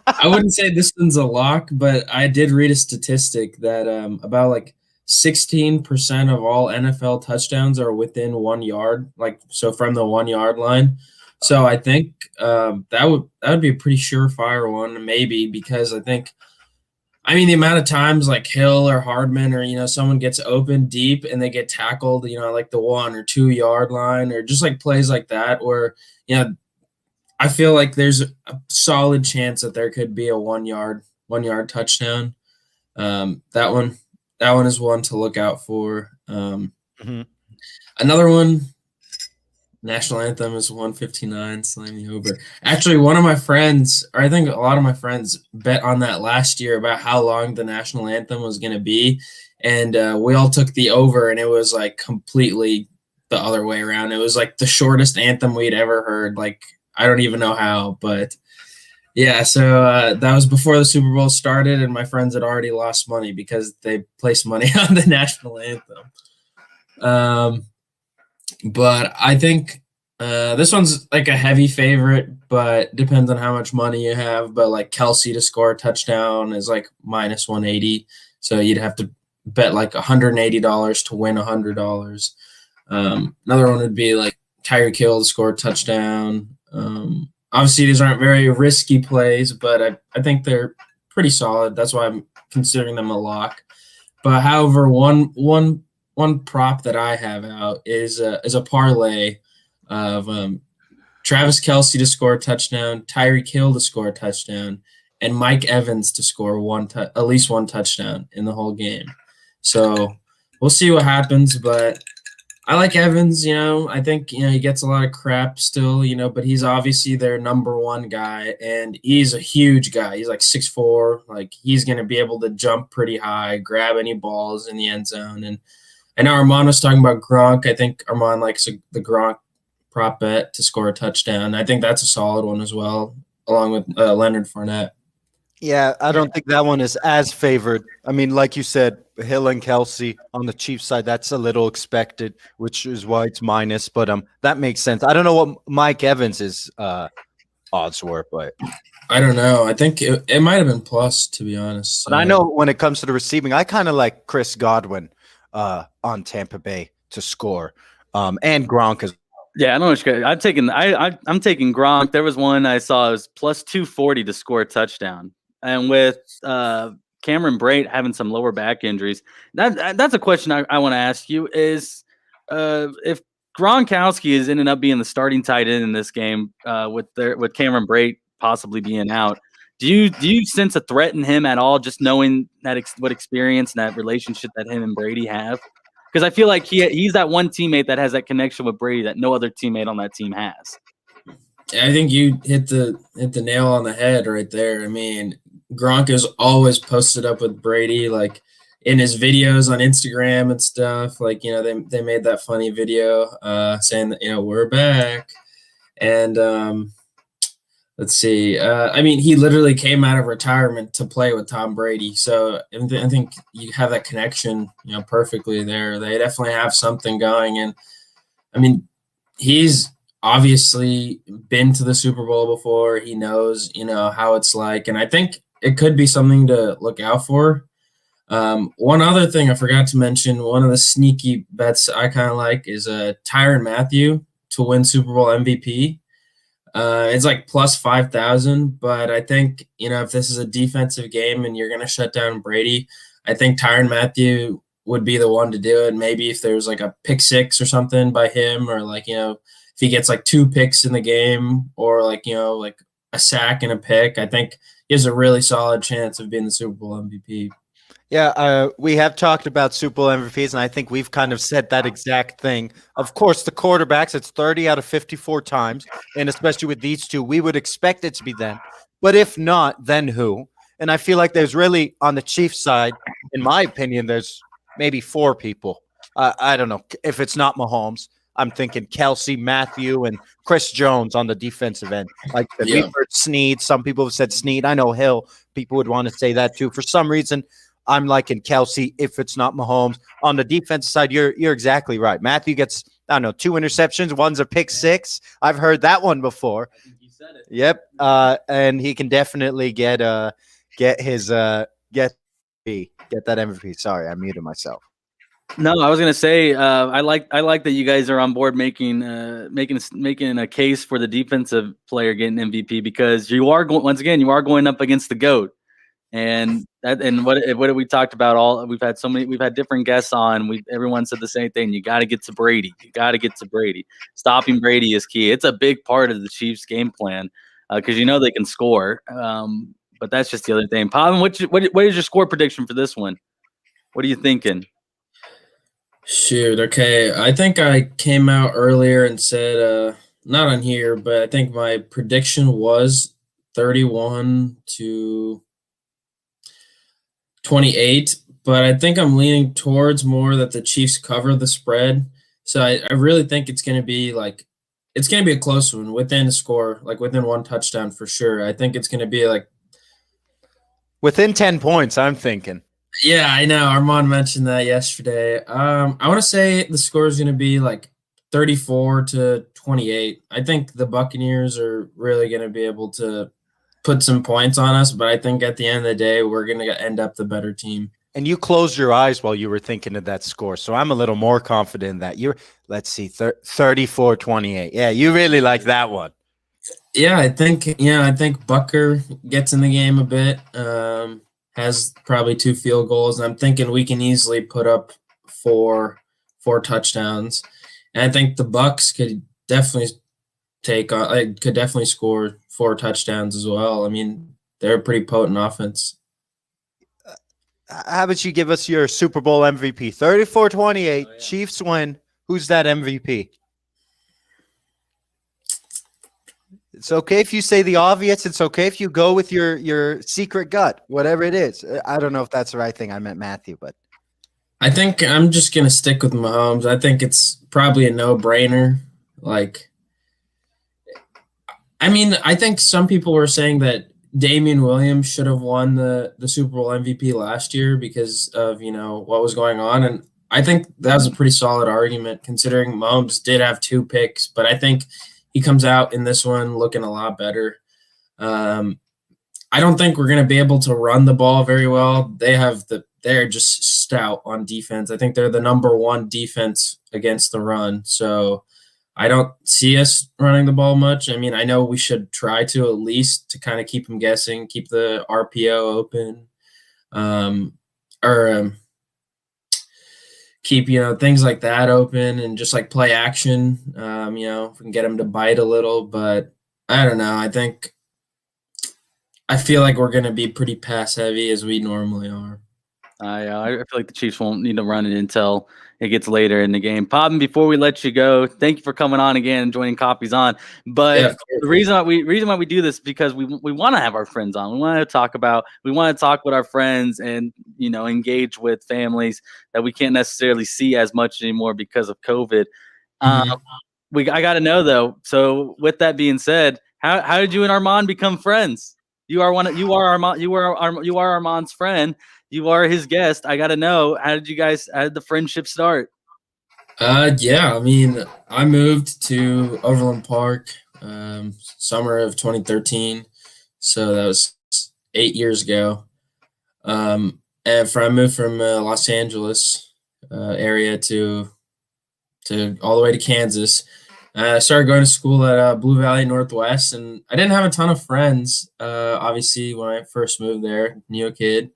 I wouldn't say this one's a lock, but I did read a statistic that about like 16% of all NFL touchdowns are within 1 yard, so from the 1 yard line. So I think that would be a pretty surefire one, maybe, because the amount of times like Hill or Hardman or someone gets open deep and they get tackled, like the 1 or 2 yard line, or just like plays like that, or I feel like there's a solid chance that there could be a 1 yard touchdown. That one is one to look out for. Another one, national anthem is 159, Slam Me Over. Actually, one of my friends, or I think a lot of my friends, bet on that last year about how long the national anthem was going to be, and we all took the over, and it was like completely the other way around. It was like the shortest anthem we'd ever heard. Like, I don't even know how, but yeah, so that was before the Super Bowl started, and my friends had already lost money because they placed money on the national anthem. But I think this one's like a heavy favorite, but depends on how much money you have. But like Kelsey to score a touchdown is like minus 180, so you'd have to bet like $180 to win $100. Another one would be like Tyreek Hill to score a touchdown. Obviously, these aren't very risky plays, but I think they're pretty solid. That's why I'm considering them a lock. But however, one prop that I have out is a parlay of Travis Kelsey to score a touchdown, Tyreek Hill to score a touchdown, and Mike Evans to score at least one touchdown in the whole game. So we'll see what happens, but I like Evans, I think, he gets a lot of crap still, but he's obviously their number one guy, and he's a huge guy. He's like 6'4", like he's going to be able to jump pretty high, grab any balls in the end zone. And I know Armand was talking about Gronk. I think Armand likes the Gronk prop bet to score a touchdown. I think that's a solid one as well, along with Leonard Fournette. Yeah, I don't think that one is as favored. I mean, like you said, Hill and Kelsey on the Chiefs side, that's a little expected, which is why it's minus. But that makes sense. I don't know what Mike Evans' odds were, but I don't know. I think it might have been plus, to be honest. But I know when it comes to the receiving, I kind of like Chris Godwin on Tampa Bay to score, and Gronk as. Yeah, I know what you're. I'm taking Gronk. There was one I saw, it was plus 240 to score a touchdown. And with Cameron Brate having some lower back injuries, that's a question I want to ask you is if Gronkowski is ending up being the starting tight end in this game with Cameron Brate possibly being out, do you sense a threat in him at all, just knowing that what experience and that relationship that him and Brady have? Because I feel like he's that one teammate that has that connection with Brady that no other teammate on that team has. I think you hit the nail on the head right there. I mean, Gronk is always posted up with Brady, like in his videos on Instagram and stuff. Like, they made that funny video saying that, we're back. And let's see. I mean, he literally came out of retirement to play with Tom Brady. So I think you have that connection, perfectly there. They definitely have something going. And I mean, he's obviously been to the Super Bowl before. He knows, how it's like. And I think it could be something to look out for. One other thing I forgot to mention, one of the sneaky bets I kind of like is Tyrann Mathieu to win Super Bowl MVP. It's like plus 5,000, but I think, if this is a defensive game and you're going to shut down Brady, I think Tyrann Mathieu would be the one to do it. Maybe if there's like a pick six or something by him, or like, if he gets like 2 picks in the game, or like, like a sack and a pick, I think he has a really solid chance of being the Super Bowl MVP. Yeah, we have talked about Super Bowl MVPs, and I think we've kind of said that exact thing. Of course, the quarterbacks, it's 30 out of 54 times, and especially with these two, we would expect it to be them. But if not, then who? And I feel like there's really, on the Chiefs side, in my opinion, there's maybe 4 people. I don't know. If it's not Mahomes, I'm thinking Kelsey, Matthew, and Chris Jones on the defensive end. Like we've heard Snead. Some people have said Snead. I know Hill. People would want to say that too. For some reason, I'm liking Kelsey if it's not Mahomes. On the defensive side, you're exactly right. Matthew gets, 2 interceptions. One's a pick 6. I've heard that one before. I think you said it. Yep. And he can definitely get that MVP. Sorry, I muted myself. No, I was gonna say I like that you guys are on board making a case for the defensive player getting MVP, because you are going up against the GOAT. And what we talked about, we've had different guests on. Everyone said the same thing. You got to get to Brady. Stopping Brady is key. It's a big part of the Chiefs' game plan because they can score. But that's just the other thing. Pavan, what is your score prediction for this one? What are you thinking? Shoot, okay. I think I came out earlier and said, not on here, but I think my prediction was 31-28, but I think I'm leaning towards more that the Chiefs cover the spread. So I really think it's going to be a close one, within a score, like within 1 touchdown for sure. I think it's going to be like within 10 points, I'm thinking. Yeah, I know. Armand mentioned that yesterday. I want to say the score is going to be like 34-28. I think the Buccaneers are really going to be able to put some points on us, but I think at the end of the day, we're going to end up the better team. And you closed your eyes while you were thinking of that score, so I'm a little more confident that let's see, 34-28. Yeah, you really like that one. Yeah, I think Bucker gets in the game a bit. Has probably 2 field goals, and I'm thinking we can easily put up 4 touchdowns. And I think the Bucks could definitely score 4 touchdowns as well. I mean, they're a pretty potent offense. How about you give us your Super Bowl MVP? 34-28, Chiefs win. Who's that MVP? It's okay if you say the obvious. It's okay if you go with your secret gut, whatever it is. I don't know if that's the right thing. I meant Matthew, but I think I'm just gonna stick with Mahomes. I think it's probably a no-brainer. Like, I mean, I think some people were saying that Damian Williams should have won the Super Bowl MVP last year because of, what was going on. And I think that was a pretty solid argument considering Mahomes did have 2 picks, but I think he comes out in this one looking a lot better. I don't think we're going to be able to run the ball very well. They're just stout on defense. I think they're the number 1 defense against the run. So I don't see us running the ball much. I mean, I know we should try to at least to kind of keep them guessing, keep the RPO open, keep, things like that open and just like play action, if we can get them to bite a little. But I don't know. I feel like we're going to be pretty pass heavy as we normally are. I feel like the Chiefs won't need to run it until it gets later in the game. Poppin, before we let you go, thank you for coming on again and joining Coffee's On. But the reason why we do this is because we want to have our friends on. We want to talk with our friends and engage with families that we can't necessarily see as much anymore because of COVID. I got to know though. So with that being said, how did you and Armand become friends? You are Armand's friend. You are his guest. I got to know, how did the friendship start? Yeah, I mean, I moved to Overland Park summer of 2013. So that was 8 years ago. And I moved from Los Angeles area to all the way to Kansas. I started going to school at Blue Valley Northwest, and I didn't have a ton of friends, obviously, when I first moved there, new kid.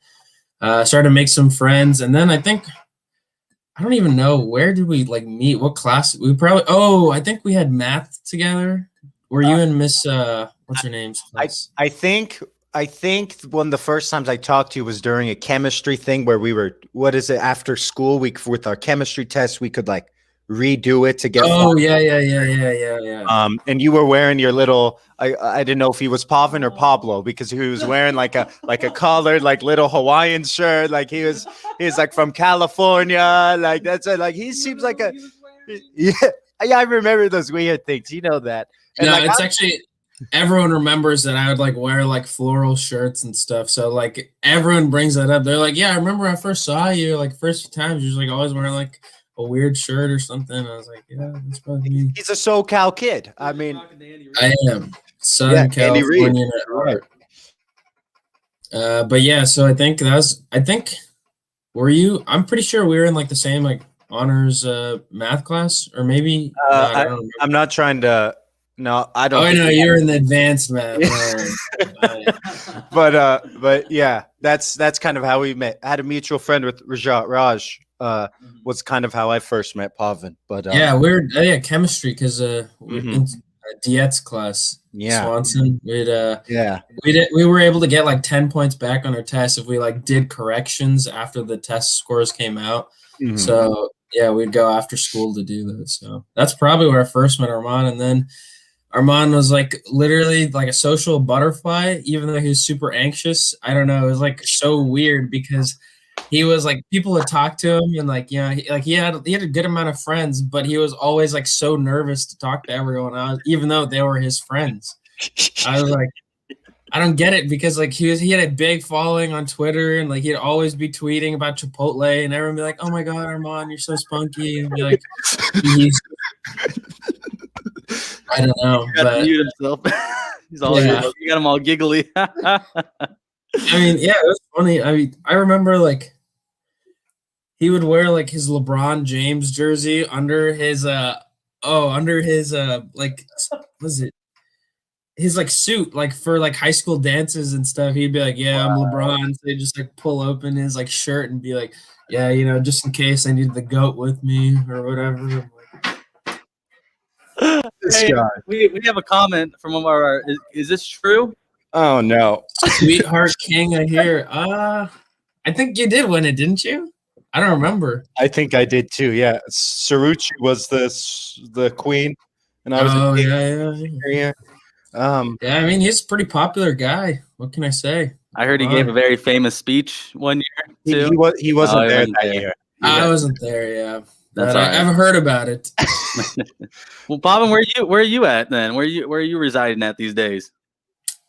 Started to make some friends, and then I don't even know, where did we meet? What class? I think we had math together. Were you in Miss what's her name's class? I think one of the first times I talked to you was during a chemistry thing where we were, after school week with our chemistry test, we could redo it to get. Oh yeah. And you were wearing your little. I didn't know if he was Pavin or Pablo because he was wearing like a collared little Hawaiian shirt. He's from California. That's it. He seems like a. Yeah, I remember those weird things. You know that. And it's actually. Everyone remembers that I would wear floral shirts and stuff. So everyone brings that up. They're like, yeah, I remember I first saw you first few times. You're always wearing a weird shirt or something. I was like, yeah, that's probably me. He's a SoCal kid. I mean, I am Southern California at heart. But yeah, so I think were you? I'm pretty sure we were in the same honors math class, or maybe. I don't know. I'm not trying to. No, I don't. Oh no, you're in the advanced math. But yeah, that's kind of how we met. I had a mutual friend with Raj. Was kind of how I first met Pavin. But yeah, we're chemistry because in Diet's class. Yeah, Swanson. We were able to get 10 points back on our test if we did corrections after the test scores came out. Mm-hmm. So yeah, we'd go after school to do that. So that's probably where I first met Armand, and then Armand was literally a social butterfly, even though he was super anxious. I don't know. It was so weird because he was people would talk to him and he had a good amount of friends, but he was always so nervous to talk to everyone else, even though they were his friends. I was I don't get it because he had a big following on Twitter and he'd always be tweeting about Chipotle and everyone would be oh my God, Armand, you're so spunky, and be I don't know. But mute himself. He's all you got him all giggly. I mean, yeah, it was funny. I mean, I remember he would wear his LeBron James jersey under his was it his suit for high school dances and stuff. He'd be yeah, I'm LeBron. So he'd just pull open his shirt and be yeah, just in case I need the GOAT with me or whatever. Hey, we have a comment from one of our. Is this true? Oh no, Sweetheart King, I hear. I think you did win it, didn't you? I don't remember. I think I did too. Yeah, Cerrucci was the queen, and I was Oh a king yeah. here. Yeah, I mean, he's a pretty popular guy. What can I say? I heard he Come gave a on. very famous speech one year he too. he wasn't he there wasn't that there. year. I wasn't there, yeah. That's But all right. I've heard about it. Well, Bobbin, where are you at then? Where are you residing at these days?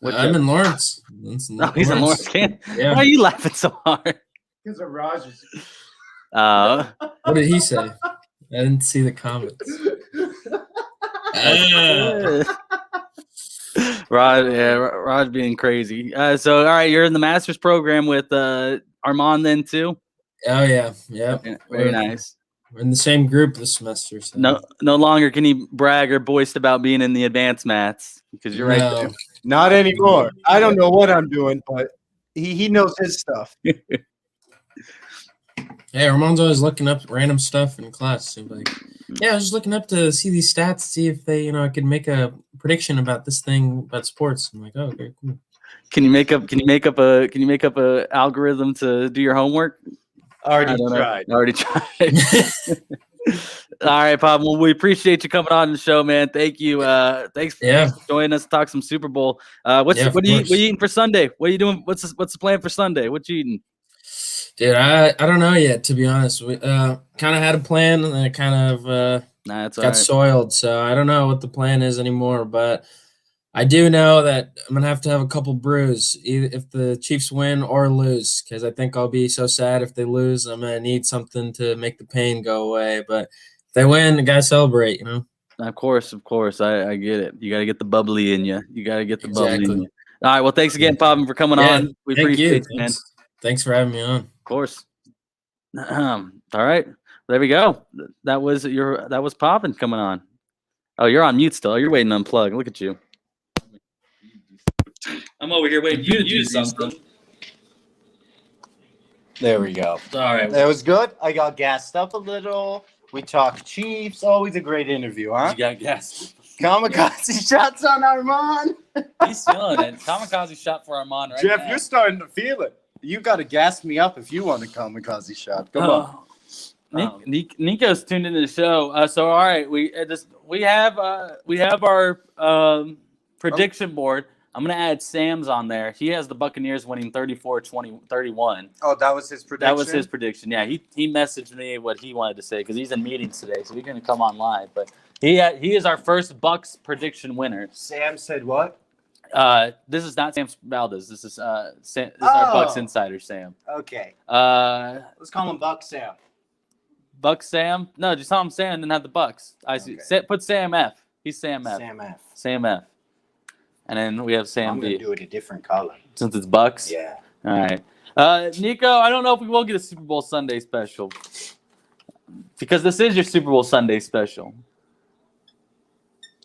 I'm in Lawrence. No, he's in Lawrence. Why Yeah. are you laughing so hard? Because of Rogers. What did he say? I didn't see the comments. Rod being crazy. So all right, you're in the master's program with Armand then too. Oh yeah, yeah. Very nice. We're in the same group this semester. So. No longer can he brag or boast about being in the advanced maths because you're right there. Not anymore. I don't know what I'm doing, but he knows his stuff. Hey, Ramon's always looking up random stuff in class. So like, yeah, I was just looking up to see these stats, see if they, I could make a prediction about this thing about sports. I'm like, oh, okay, cool. Can you make up a algorithm to do your homework? Already tried. All right, Pop. Well, we appreciate you coming on the show, man. Thank you. Thanks for joining us. Talk some Super Bowl. What are you eating for Sunday? What are you doing? What's the plan for Sunday? What you eating? Dude, I don't know yet, to be honest. We kind of had a plan, and then it kind of got soiled. So I don't know what the plan is anymore. But I do know that I'm gonna have to have a couple brews, either if the Chiefs win or lose, because I think I'll be so sad if they lose. I'm gonna need something to make the pain go away. But if they win, I gotta celebrate, Of course. I get it. You gotta get the bubbly in you. Bubbly in you. All right. Well, thanks again, Pop, for coming on. We appreciate it, man. Thanks for having me on. Of course. All right. There we go. That was Poppin coming on. Oh, you're on mute still. You're waiting to unplug. Look at you. I'm over here waiting for you to do something. There we go. All right. That was good. I got gassed up a little. We talked Chiefs. Always a great interview, huh? You got gas. Kamikaze shots on Armand. He's feeling it. Kamikaze shot for Armand right Jeff, now. you're starting to feel it. You got to gas me up if you want a kamikaze shot. Come on. Nico's tuned into the show. So all right, we have our prediction board. I'm gonna add Sam's on there. He has the Buccaneers winning 34-31. Oh, that was his prediction? That was his prediction. Yeah, he messaged me what he wanted to say because he's in meetings today, so he's gonna come on live. But he is our first Bucks prediction winner. Sam said what? This is not Sam Valdez. This is our Bucks insider, Sam. Okay. Let's call him Buck Sam. Buck Sam? No, just call him Sam and then have the Bucks. I see. Okay. Put Sam F. He's Sam F. Sam F. And then we have Sam I'm B. going to do it a different color. Since it's Bucks? Yeah. All right. Nico, I don't know if we will get a Super Bowl Sunday special. Because this is your Super Bowl Sunday special.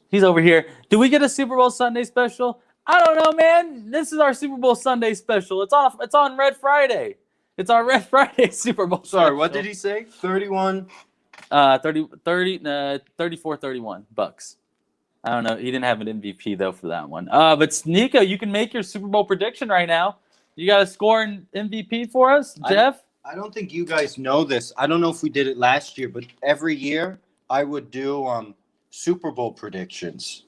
He's over here. Do we get a Super Bowl Sunday special? I don't know, man. This is our Super Bowl Sunday special. It's on Red Friday. It's our Red Friday Super Bowl Sorry, special. what did he say? 31? 34-31 Bucks. I don't know. He didn't have an MVP, though, for that one. But, Nico, you can make your Super Bowl prediction right now. You got a scoring MVP for us, Jeff? I don't think you guys know this. I don't know if we did it last year, but every year I would do Super Bowl predictions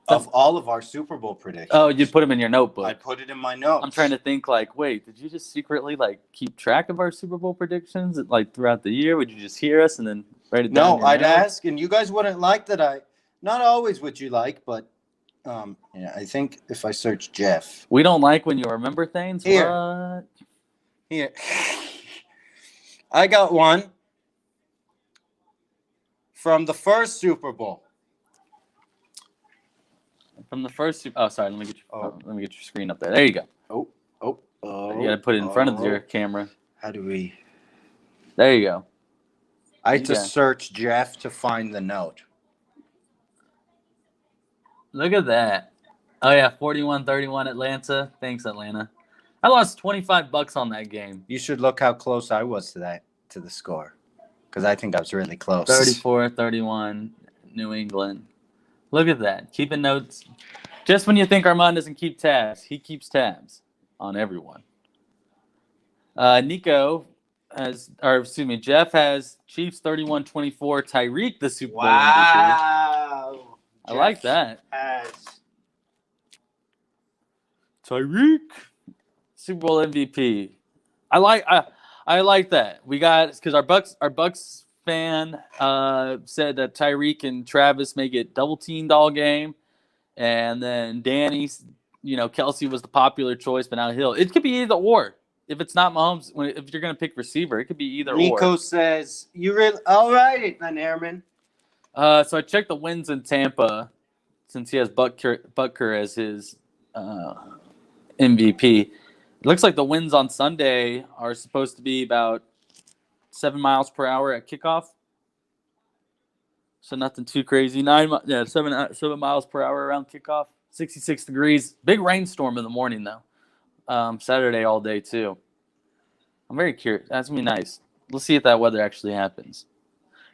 of all of our Super Bowl predictions. Oh, you'd put them in your notebook. I put it in my notes. I'm trying to think, wait, did you just secretly, keep track of our Super Bowl predictions, throughout the year? Would you just hear us and then write it down? No, I'd ask, and you guys wouldn't like that. Not always what you like, but I think if I search Jeff. We don't like when you remember things? Here. What? Here. I got one from the first Super Bowl. From the first – oh, sorry. Let me get your screen up there. There you go. Oh. You got to put it in front of your camera. How do we – There you go. I had to search Jeff to find the note. Look at that. Oh, yeah, 41-31 Atlanta. Thanks, Atlanta. I lost $25 on that game. You should look how close I was to the score, because I think I was really close. 34-31 New England. Look at that. Keeping notes. Just when you think Armand doesn't keep tabs, he keeps tabs on everyone. Nico Jeff has Chiefs 31-24. Tyreek, the Super Bowl MVP. Wow. I like that. Has Tyreek, Super Bowl MVP. I like that. We got because our Bucks fan said that Tyreek and Travis make it double teamed all game, and then Danny's, Kelsey was the popular choice, but now Hill. It could be either or. If it's not Mahomes, if you're gonna pick receiver, it could be either Nico or. says you really all right, then Airman. So I checked the wins in Tampa since he has Butker as his MVP. It looks like the winds on Sunday are supposed to be about 7 miles per hour at kickoff. So nothing too crazy. 7 miles per hour around kickoff. 66 degrees. Big rainstorm in the morning though. Saturday all day too. I'm very curious. That's gonna be nice. Let's see if that weather actually happens.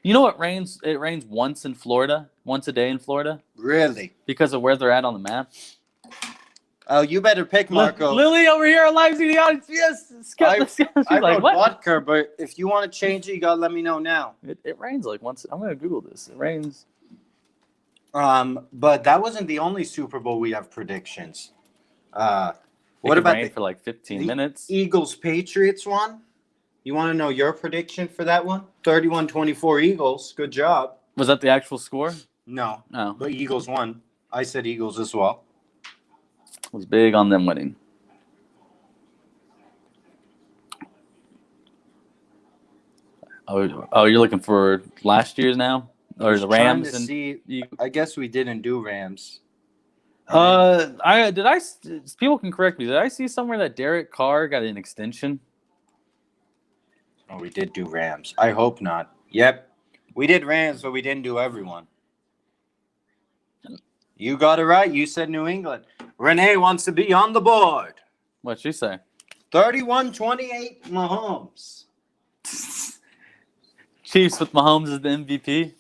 You know what rains? It rains once in Florida, once a day in Florida, Really? because of where they're at on the map. Oh, you better pick Marco. Lily over here on live TV audience. Yes, she's I like, wrote what? Butker, but if you want to change it, you gotta let me know now. It rains like once. I'm gonna Google this. It rains. But that wasn't the only Super Bowl we have predictions. What It about rain the for like 15 the minutes? Eagles Patriots one? You want to know your prediction for that one? 31-24 Eagles. Good job. Was that the actual score? No, No, but Eagles won. I said Eagles as well. was big on them winning. Oh, you're looking for last year's now, or the Trying Rams to and see. I guess we didn't do Rams. people can correct me. Did I see somewhere that Derek Carr got an extension? Oh, we did do Rams. I hope not. Yep. We did Rams, but we didn't do everyone. You got it right. You said New England. Renee wants to be on the board. What'd she say? 31-28 Mahomes. Chiefs with Mahomes as the MVP.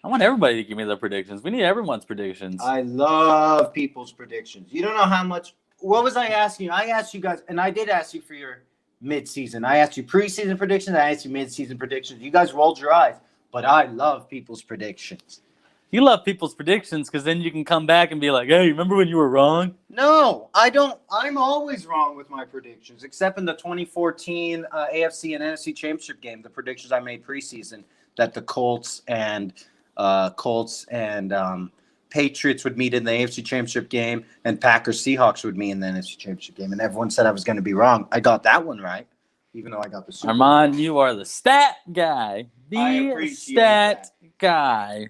I want everybody to give me their predictions. We need everyone's predictions. I love people's predictions. You don't know how much. What was I asking you? I asked you guys, and I did ask you for your mid-season. I asked you preseason predictions. I asked you mid-season predictions. You guys rolled your eyes, but I love people's predictions. You love people's predictions because then you can come back and be like, hey, remember when you were wrong? No, I don't. I'm always wrong with my predictions, except in the 2014 AFC and NFC Championship game. The predictions I made preseason that the Colts and Patriots would meet in the AFC Championship game, and Packers Seahawks would meet in the NFC Championship game, and everyone said I was going to be wrong. I got that one right, even though I got the Super Bowl. Armand, you are the stat guy. I The appreciate stat guy.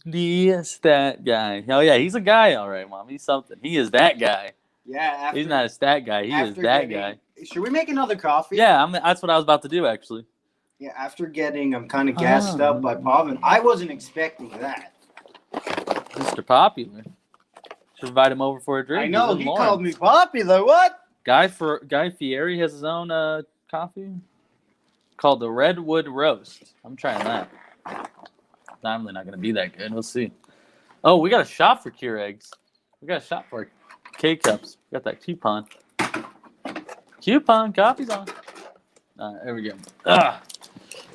The stat guy. Oh, yeah, he's a guy, all right, Mom. He's something. He is that guy. Yeah, He's not a stat guy. He is that guy. Should we make another coffee? Yeah, that's what I was about to do, actually. Yeah, after getting kind of gassed up by Pavin, I wasn't expecting that. Mr. Popular. Should invite him over for a drink. I know, He's in he Lawrence. called me popular. What? Guy Fieri has his own coffee called the Redwood Roast. I'm trying that. I'm really not going to be that good. We'll see. Oh, we got a shop for Keurig's. We got a shop for K-Cups. We got that coupon. Coupon. Coffee's on. There we go.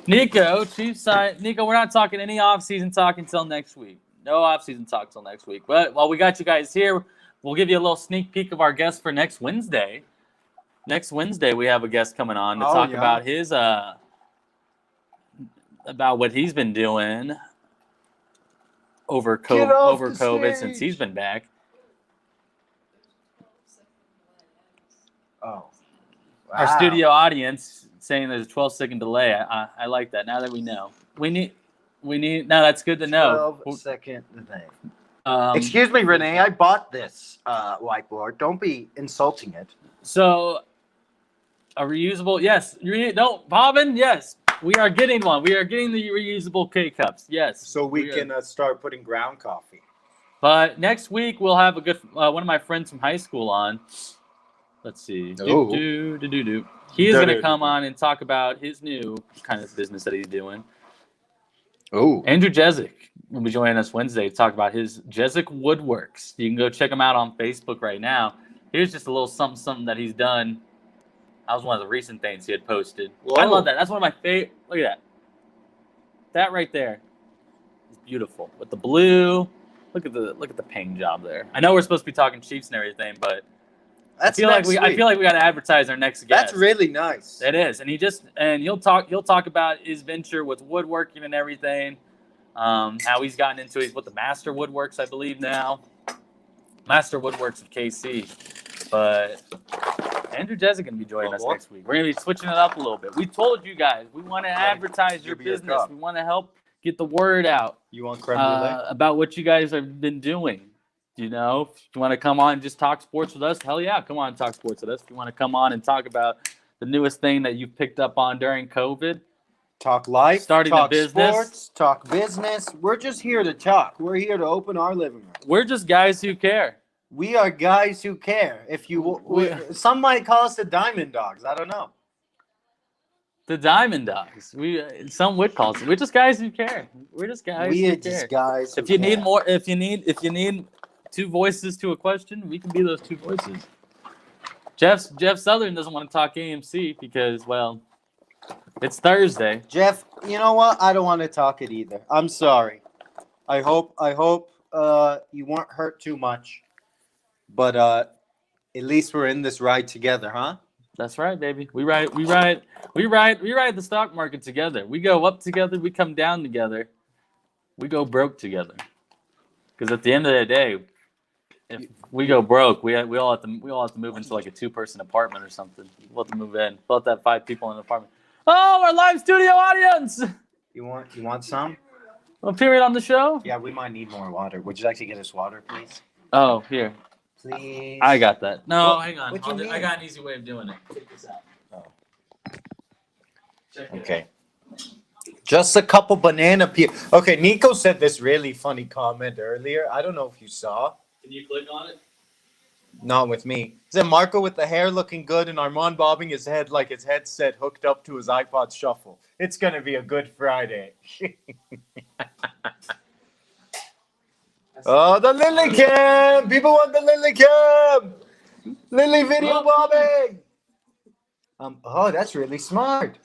Nico, Chief side. Nico, we're not talking any off-season talk until next week. No off-season talk until next week. But while we got you guys here, we'll give you a little sneak peek of our guest for next Wednesday. Next Wednesday, we have a guest coming on to talk about his about what he's been doing over COVID since he's been back. Oh, wow. Our studio audience saying there's a 12-second delay. I like that. Now that we know, we need. Now that's good to know. 12-second delay. Excuse me, Renee. I bought this whiteboard. Don't be insulting it. So, a reusable? Yes. No, Bobbin. Yes, we are getting one. We are getting the reusable K-Cups. Yes. So we can start putting ground coffee. But next week we'll have a good one of my friends from high school on. Let's see. He's going to come on and talk about his new kind of business that he's doing. Oh, Andrew Jezik will be joining us Wednesday to talk about his Jezik Woodworks. You can go check him out on Facebook right now. Here's just a little something that he's done. That was one of the recent things he had posted. Whoa. I love that. That's one of my favorite. Look at that. That right there is beautiful with the blue. Look at the paint job there. I know we're supposed to be talking Chiefs and everything, but That's I feel like next I week. feel like we got to advertise our next guest. That's really nice. It is, and you'll talk about his venture with woodworking and everything. How he's gotten into it with the Master Woodworks, I believe now. Master Woodworks of KC, but Andrew Jez is going to be joining us next week. We're going to be switching it up a little bit. We told you guys we want to advertise your Give me your business. cup. We want to help get the word out You want creme brulee? about what you guys have been doing. You know, if you want to come on and just talk sports with us, hell yeah, come on and talk sports with us. If you want to come on and talk about the newest thing that you picked up on during COVID, Talk life, starting talk a business. sports, talk business. We're just here to talk. We're here to open our living room. we're just guys who care. We are guys who care. If you, some might call us the Diamond Dogs. I don't know. The Diamond Dogs. Some would call us. We're just guys who care. We're just guys We who are care. just guys. If who you need care. more, if you need two voices to a question, we can be those two voices. Jeff Southern doesn't want to talk AMC because, well, it's Thursday. Jeff, you know what? I don't want to talk it either. I'm sorry. I hope you weren't hurt too much. But at least we're in this ride together, huh? That's right, baby. We ride the stock market together. We go up together. We come down together. We go broke together. Because at the end of the day, if we go broke, we all have to move into like a 2-person apartment or something. We'll have to move in. We'll have to have 5 people in an apartment. Oh, our live studio audience! You want some? A period on the show? Yeah, we might need more water. Would you like to get us water, please? Oh, here. Please. I got that. No, What- hang on. what you I mean? got an easy way of doing it. Check this out. Oh. Check it out. Okay. Just a couple banana peel. Okay, Nico said this really funny comment earlier. I don't know if you saw. Can you click on it? Not with me. He said Marco with the hair looking good and Armand bobbing his head like his headset hooked up to his iPod Shuffle. It's gonna be a good Friday. Oh, the Lily Cam! People want the Lily Cam! Lily video bobbing! Oh, that's really smart.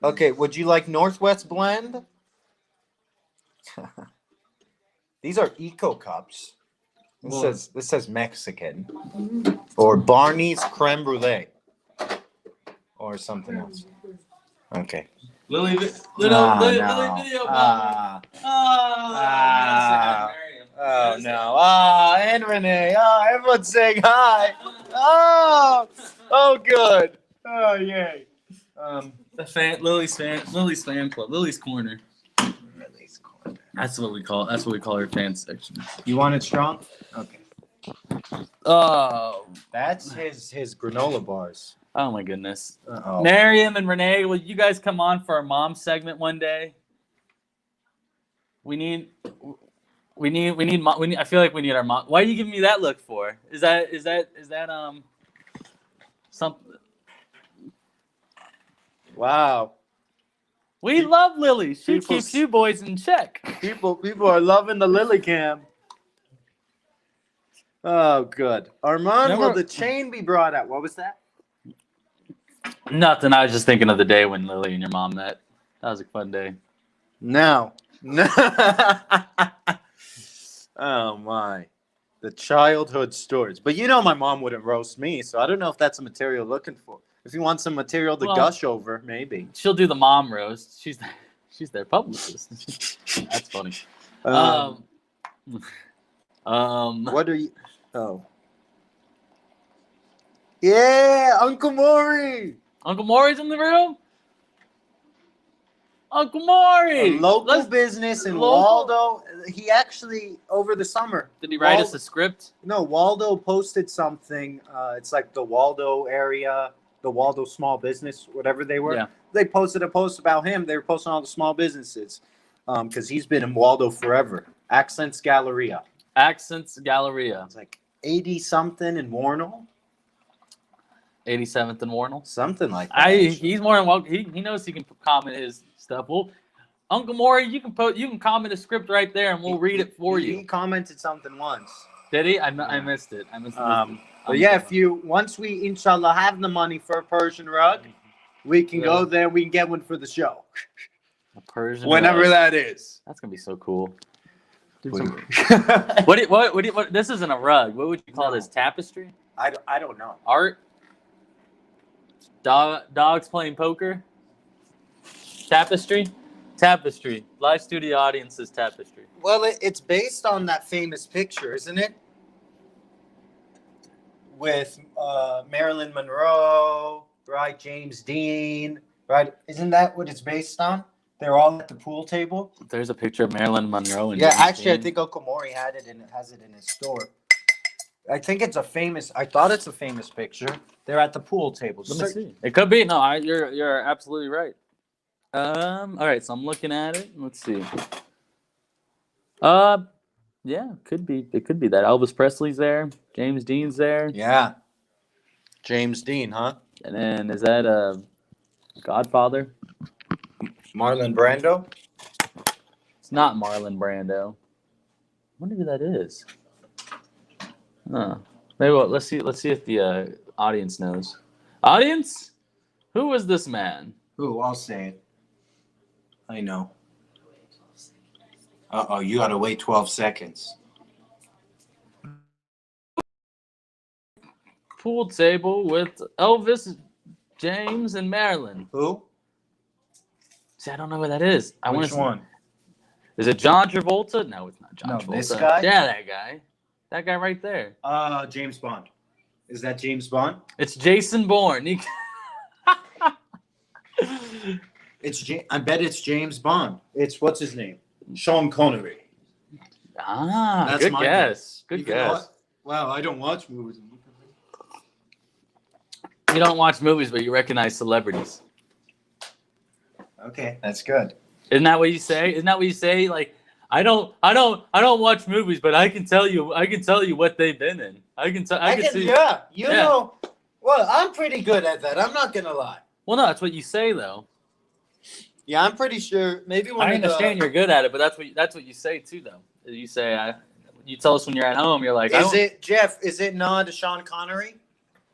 Okay, would you like Northwest Blend? These are Eco Cups. This says Mexican. Or Barney's Creme Brulee. Or something else. Okay. Lily video Oh no. And Renee. Everyone's saying hi. Oh good. Oh yay. Lily's fan club. Lily's corner. That's what we call her fan section. You want it strong? Okay. Oh That's his granola bars. oh my goodness. Uh-oh. Miriam and Renee, will you guys come on for our mom segment one day? I feel like we need our mom. Why are you giving me that look for? Is that something? Wow. We love Lily. She People- keeps you boys in check. People are loving the Lily Cam. Oh, good. Armand, will Remember- the chain be brought out? What was that? Nothing. I was just thinking of the day when Lily and your mom met. That was a fun day. No. Oh my. The childhood stories. But you know my mom wouldn't roast me, so I don't know if that's a material looking for. If you want some material to Well- gush over, maybe. She'll do the mom roast. She's their publicist. That's funny. What are you? Oh. Yeah, Uncle Maury. Uncle Maury's in the room. Uncle Maury. A local Let's- business in local- Waldo. He actually, over the summer. Did he write us Wal- a script? No, Waldo posted something. It's like the Waldo area, the Waldo small business, whatever they were. Yeah. They posted a post about him. They were posting all the small businesses because he's been in Waldo forever. Accents Galleria. Accents Galleria, It's like 80 something in Warnell, 87th and Warnell. something like that. He's more than welcome. He knows he can comment his stuff. Well, Uncle Maury, you can comment a script right there, and we'll read it for He you. commented something once. Did he? I missed it. I missed it. But yeah, if you once we inshallah have the money for a Persian rug, we can go Really? there. We can get one for the show A Persian whenever rug. that is. That's gonna be so cool. Dude, What some- what? This isn't a rug. What would you call this? Tapestry? I don't know. Art? Dogs playing poker? Tapestry? Tapestry. Live studio audiences tapestry. Well, it's based on that famous picture, isn't it? With Marilyn Monroe, right? James Dean, right? Isn't that what it's based on? They're all at the pool table. There's a picture of Marilyn Monroe. And Yeah, James actually, I Dean. think Uncle Maury had it and has it in his store. I think it's a famous. I thought it's a famous picture. They're at the pool table. Let me see. It could be. No, you're absolutely right. All right, so I'm looking at it. Let's see. Yeah, could be. It could be that Elvis Presley's there, James Dean's there, Yeah, James Dean, huh? and then is that Godfather? Marlon Brando. It's not Marlon Brando. I wonder who that is. Huh. Maybe let's see if the audience knows. Audience, who is this man? Ooh, I'll say it. I know. Uh-oh, you gotta wait 12 seconds. Pool table with Elvis, James, and Marilyn. Who? See, I don't know who that is. I want Which to. one? Is it John Travolta? No, it's not John No, Travolta. this guy? Yeah, that guy. That guy right there. James Bond. Is that James Bond? It's Jason Bourne. I bet it's James Bond. It's what's his name? Sean Connery. That's Good my guess. Good Even guess. Wow, I don't watch movies. You don't watch movies, but you recognize celebrities. Okay, that's good. Isn't that what you say? Isn't that what you say? Like, I don't watch movies, but I can tell you what they've been in. I can see. Yeah, you Yeah. know. Well, I'm pretty good at that. I'm not gonna lie. Well, no, that's what you say though. Yeah, I'm pretty sure. Maybe one I of the- understand you're good at it, but that's what you say too, though. You say you tell us when you're at home. You're like, Is it Jeff? Is it not Sean Connery?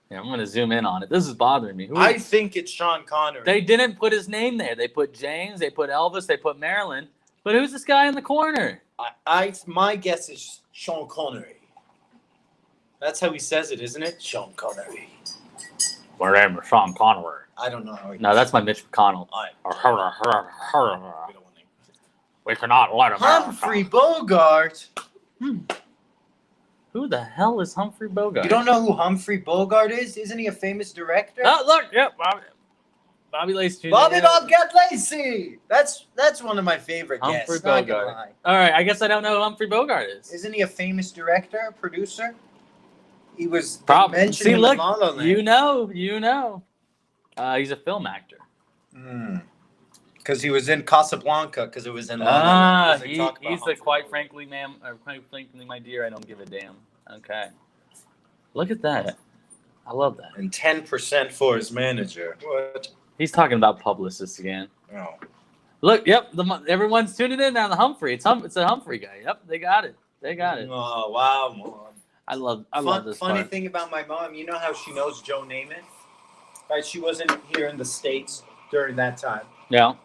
Yeah, I'm gonna zoom in on it. This is bothering me. Who I is- think it's Sean Connery. They didn't put his name there. They put James. They put Elvis. They put Marilyn. But who's this guy in the corner? My guess is Sean Connery. That's how he says it, isn't it? Sean Connery. My name is Sean Connery. I don't know how he. No, that's my Mitch McConnell. We cannot let him Humphrey Bogart. Who the hell is Humphrey Bogart? You don't know who Humphrey Bogart is? Isn't he a famous director? Oh, look, yep, Bobby Lacey Jr. Bobby yeah. Bobcat Lacey. That's one of my favorite Humphrey guests. Not gonna Bogart. lie. All right, I guess I don't know who Humphrey Bogart is. Isn't he a famous director, producer? He was Probably. mentioned See, in look, La La Land. you know. He's a film actor. Because he was in Casablanca. Because it was in La La Land. 'Cause they talk about He's the Humphrey quite Bogart. frankly, ma'am, or quite frankly, my dear, I don't give a damn. Okay. Look at that. I love that. And 10% for his manager. What? He's talking about publicists again. Oh. Look, yep, everyone's tuning in now. The Humphrey, it's a Humphrey guy. Yep, they got it. Oh, wow, Mom. I love this Funny part. thing about my mom, you know how she knows Joe Namath? Right? She wasn't here in the States during that time. Yeah.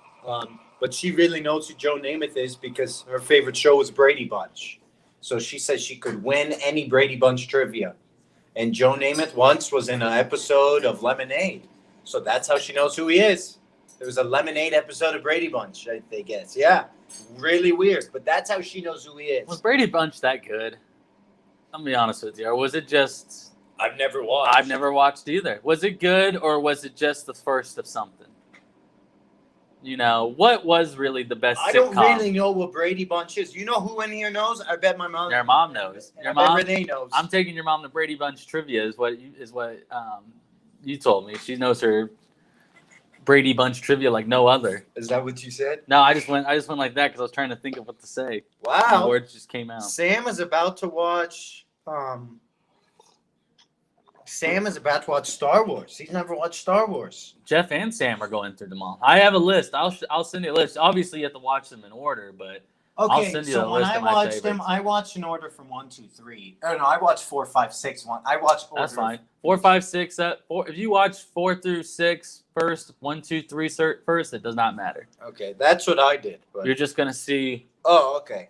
But she really knows who Joe Namath is because her favorite show was Brady Bunch. So she says she could win any Brady Bunch trivia. And Joe Namath once was in an episode of Lemonade. So that's how she knows who he is. There was a Lemonade episode of Brady Bunch, I guess. Yeah. Really weird. But that's how she knows who he is. Was Brady Bunch that good? I'll be honest with you. Or was it just... I've never watched. I've never watched either. Was it good or was it just the first of something? You know, what was really the best I sitcom? don't really know what Brady Bunch is. You know who in here knows? I bet my mom. Your mom knows. Your I bet mom... Renee knows. I'm taking your mom to Brady Bunch trivia is what you told me. She knows her Brady Bunch trivia like no other. Is that what you said? No, I just went like that because I was trying to think of what to say. The Wow. words just came out. Sam is about to watch. Sam is about to watch Star Wars. He's never watched Star Wars. Jeff and Sam are going through them all. I have a list. I'll send you a list. Obviously, you have to watch them in order, but I'll Okay, send you so the when list I of my watched them, favorites. I watched in order from 1, 2, 3. Oh no, I watched 4, 5, 6. I watched order. That's fine. 4, 5, 6. If you watch 4 through 6 first, 1, 2, 3 first, it does not matter. Okay, that's what I did. But You're just gonna see. oh, okay.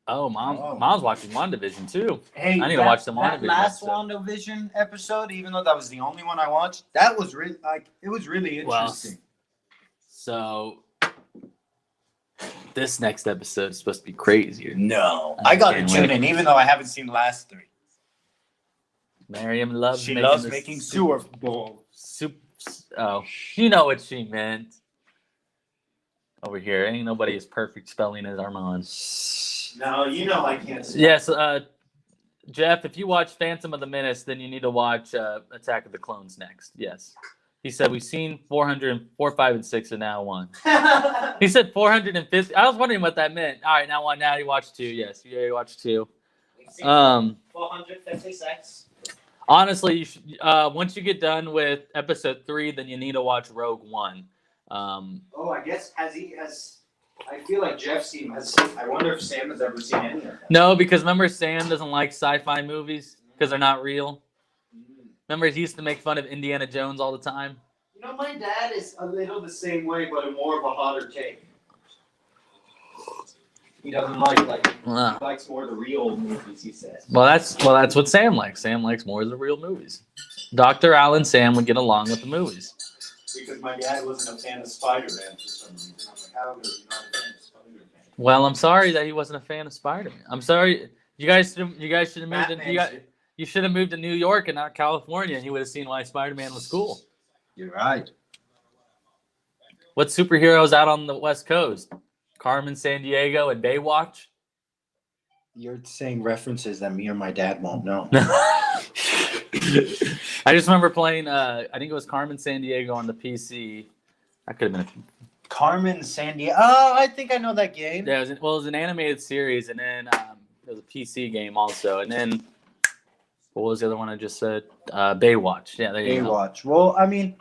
Oh, Oh. mom's watching WandaVision too. Hey, I need to watch the that WandaVision last episode. WandaVision episode, even though that was the only one I watched, that was really it was really Well, interesting. So this next episode is supposed to be crazier. No, I got to Can't tune wait. in, even though I haven't seen the last 3. Miriam loves She making loves this making super Super Bowl. Oh, you know what she meant. Over here, ain't nobody as perfect spelling as Armand. No, you know I can't. Spell. Yes, Jeff, if you watch Phantom of the Menace, then you need to watch Attack of the Clones next. Yes. He said we've seen 404, 5, and 6, and now 1. He said 450. I was wondering what that meant. All right, now 1. Now you watched 2. Yes, you watched 2. 456. Honestly, you should, once you get done with episode 3, then you need to watch Rogue One. Oh, I guess has. I feel like Jeff's seen. I wonder if Sam has ever seen any of that. No, because remember Sam doesn't like sci-fi movies because they're not real. Remember he used to make fun of Indiana Jones all the time. You know, my dad is a little the same way, but more of a hotter take. He doesn't like he likes more the real movies. He says. Well, that's what Sam likes. Sam likes more of the real movies. Dr. Al and Sam would get along with the movies. Because my dad wasn't a fan of Spider-Man for some reason. I'm like, how is he not a fan of Spider-Man? Well, I'm sorry that he wasn't a fan of Spider-Man. I'm sorry. You guys should have moved. You should have moved to New York and not California, and you would have seen why Spider-Man was cool. You're right. What superheroes out on the West Coast? Carmen Sandiego and Baywatch. You're saying references that me or my dad won't know. I just remember playing. I think it was Carmen Sandiego on the PC. I could have been. Carmen Sandiego. Oh, I think I know that game. Yeah, it was an animated series, and then it was a PC game also, and then what was the other one I just said? Baywatch. Yeah, there you go. Baywatch. Well, I mean,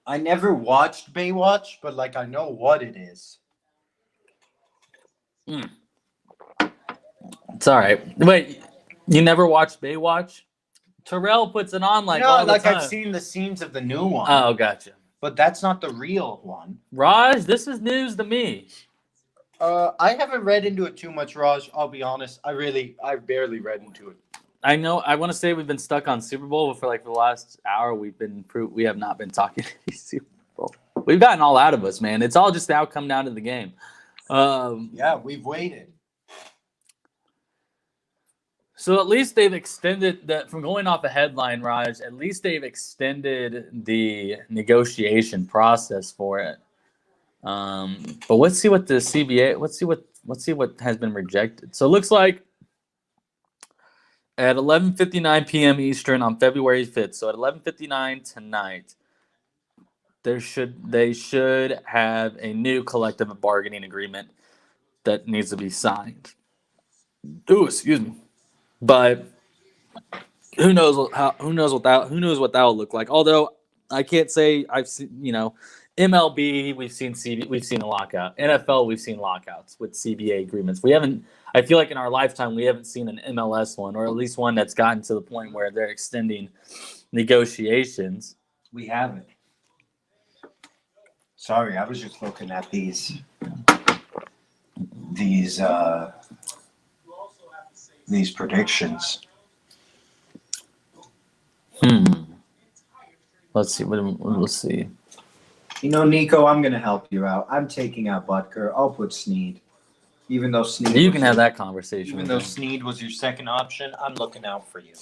I never watched Baywatch, but like I know what it is. It's all right. Wait, you never watched Baywatch? Terrell puts it on like all the time. I've seen the scenes of the new one. Oh, gotcha. But that's not the real one. Raj, this is news to me. I haven't read into it too much, Raj. I'll be honest. I barely read into it. I know. I want to say we've been stuck on Super Bowl, but for like the last hour, we have not been talking Super Bowl. We've gotten all out of us, man. It's all just the outcome down to the game. Yeah, we've waited. So at least they've extended that from going off a headline, Raj. At least they've extended the negotiation process for it. But let's see what the CBA. Let's see what has been rejected. So it looks like at 11:59 p.m. Eastern on February 5th. So at 11:59 tonight, they should have a new collective bargaining agreement that needs to be signed. Ooh, excuse me. But who knows what that will look like. Although I can't say I've seen, MLB we've seen a lockout. NFL we've seen lockouts with CBA agreements. We haven't. I feel like in our lifetime we haven't seen an MLS one, or at least one that's gotten to the point where they're extending negotiations. We haven't. Sorry, I was just looking at these predictions. Let's see. Let's see. Nico, I'm gonna help you out. I'm taking out Butker. I'll put Snead. Even though Snead, You can have that conversation. Even though Snead was your second option, I'm looking out for you.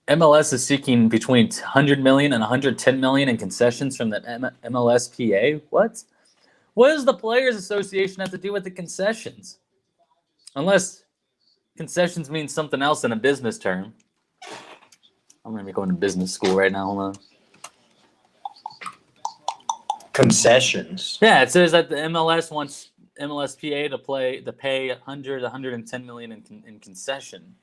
MLS is seeking between 100 million and 110 million in concessions from the MLSPA. What? What does the Players Association have to do with the concessions? Unless concessions means something else in a business term. I'm going to be going to business school right now. Hold on. Concessions. Yeah, it says that the MLS wants MLSPA to pay 100, 110 million in concession.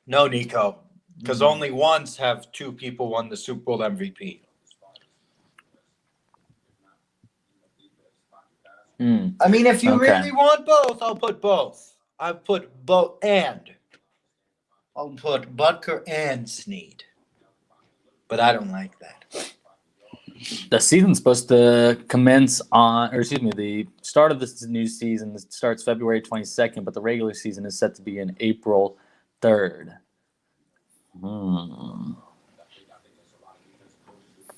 No, Nico, because only once have two people won the Super Bowl MVP. I mean, if you Okay. really want both, I'll put both. I'll put both and. I'll put Butker and Snead. But I don't like that. The season's supposed to commence on, or excuse me, the start of this new season starts February 22nd, but the regular season is set to be in April 3rd.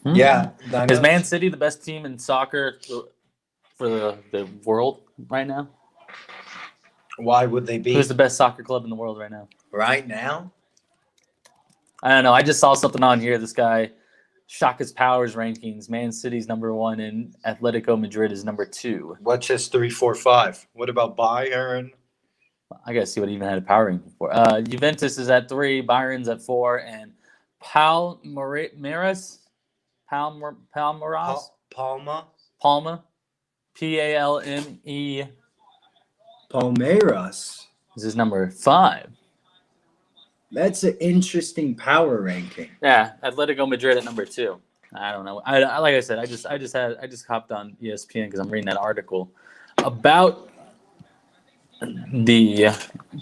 Yeah. Is Man City the best team in soccer for the world right now? Why would they be? Who's the best soccer club in the world right now? Right now? I don't know. I just saw something on here. This guy, Shaka's Powers rankings. Man City's number 1 and Atletico Madrid is number 2. What's his 3, 4, 5? What about Bayern? I gotta see what he even had a power ranking for. Juventus is at 3, Bayern's at 4, and Palmeiras, Palma? Palma, Palme, Palmeiras. this is number 5. That's an interesting power ranking. Yeah, Atletico Madrid at number 2. I don't know. I like I said, I just hopped on ESPN because I'm reading that article about the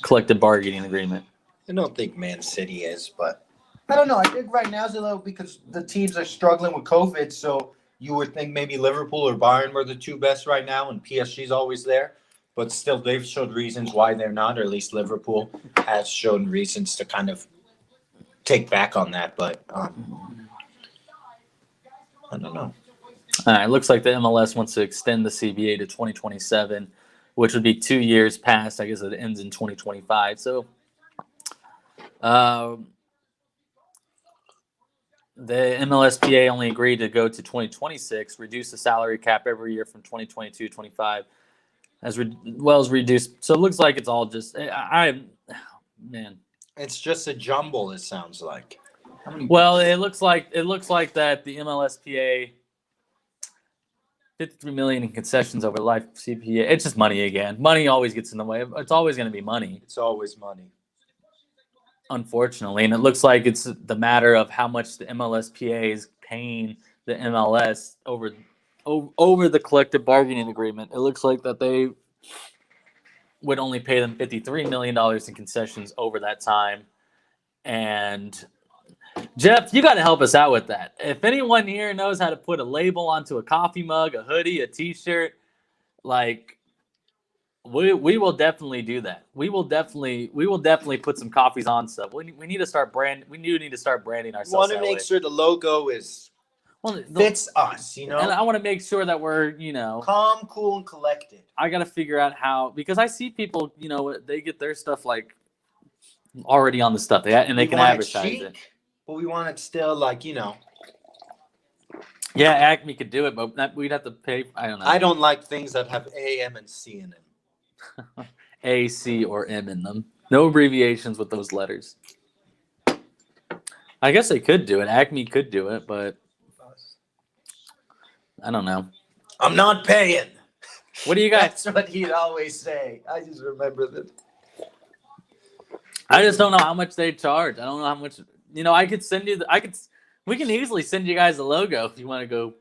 collective bargaining agreement. I don't think Man City is, but I don't know. I think right now is a little because the teams are struggling with COVID, so you would think maybe Liverpool or Bayern were the two best right now, and PSG's always there. But still, they've showed reasons why they're not, or at least Liverpool has shown reasons to kind of take back on that. But I don't know. All right, looks like the MLS wants to extend the CBA to 2027, which would be 2 years past. I guess it ends in 2025. So the MLSPA only agreed to go to 2026, reduce the salary cap every year from 2022-25, as well as reduced. So it looks like it's all just man. It's just a jumble. It sounds like. Well, it looks like that the MLSPA 53 million in concessions over life CPA. It's just money again. Money always gets in the way. It's always going to be money. It's always money. Unfortunately, and it looks like it's the matter of how much the MLSPA is paying the MLS over the collective bargaining agreement. It looks like that they would only pay them $53 million in concessions over that time. And Jeff, you got to help us out with that. If anyone here knows how to put a label onto a coffee mug, a hoodie, a T-shirt, like we will definitely do that. We will definitely put some coffees on stuff. We need to start We do need to start branding ourselves. Want to make sure the logo fits us, And I want to make sure that we're, calm, cool, and collected. I got to figure out how, because I see people, they get their stuff like already on the stuff they can advertise it. But we want it still Yeah, Acme could do it, but we'd have to pay. I don't know. I don't like things that have A, M, and C in them. A, C, or M in them. No abbreviations with those letters. I guess they could do it. Acme could do it, but I don't know. I'm not paying. What do you got? That's what he'd always say. I just remember that. I just don't know how much they charge. I don't know how much. I could send you. We can easily send you guys a logo if you want to go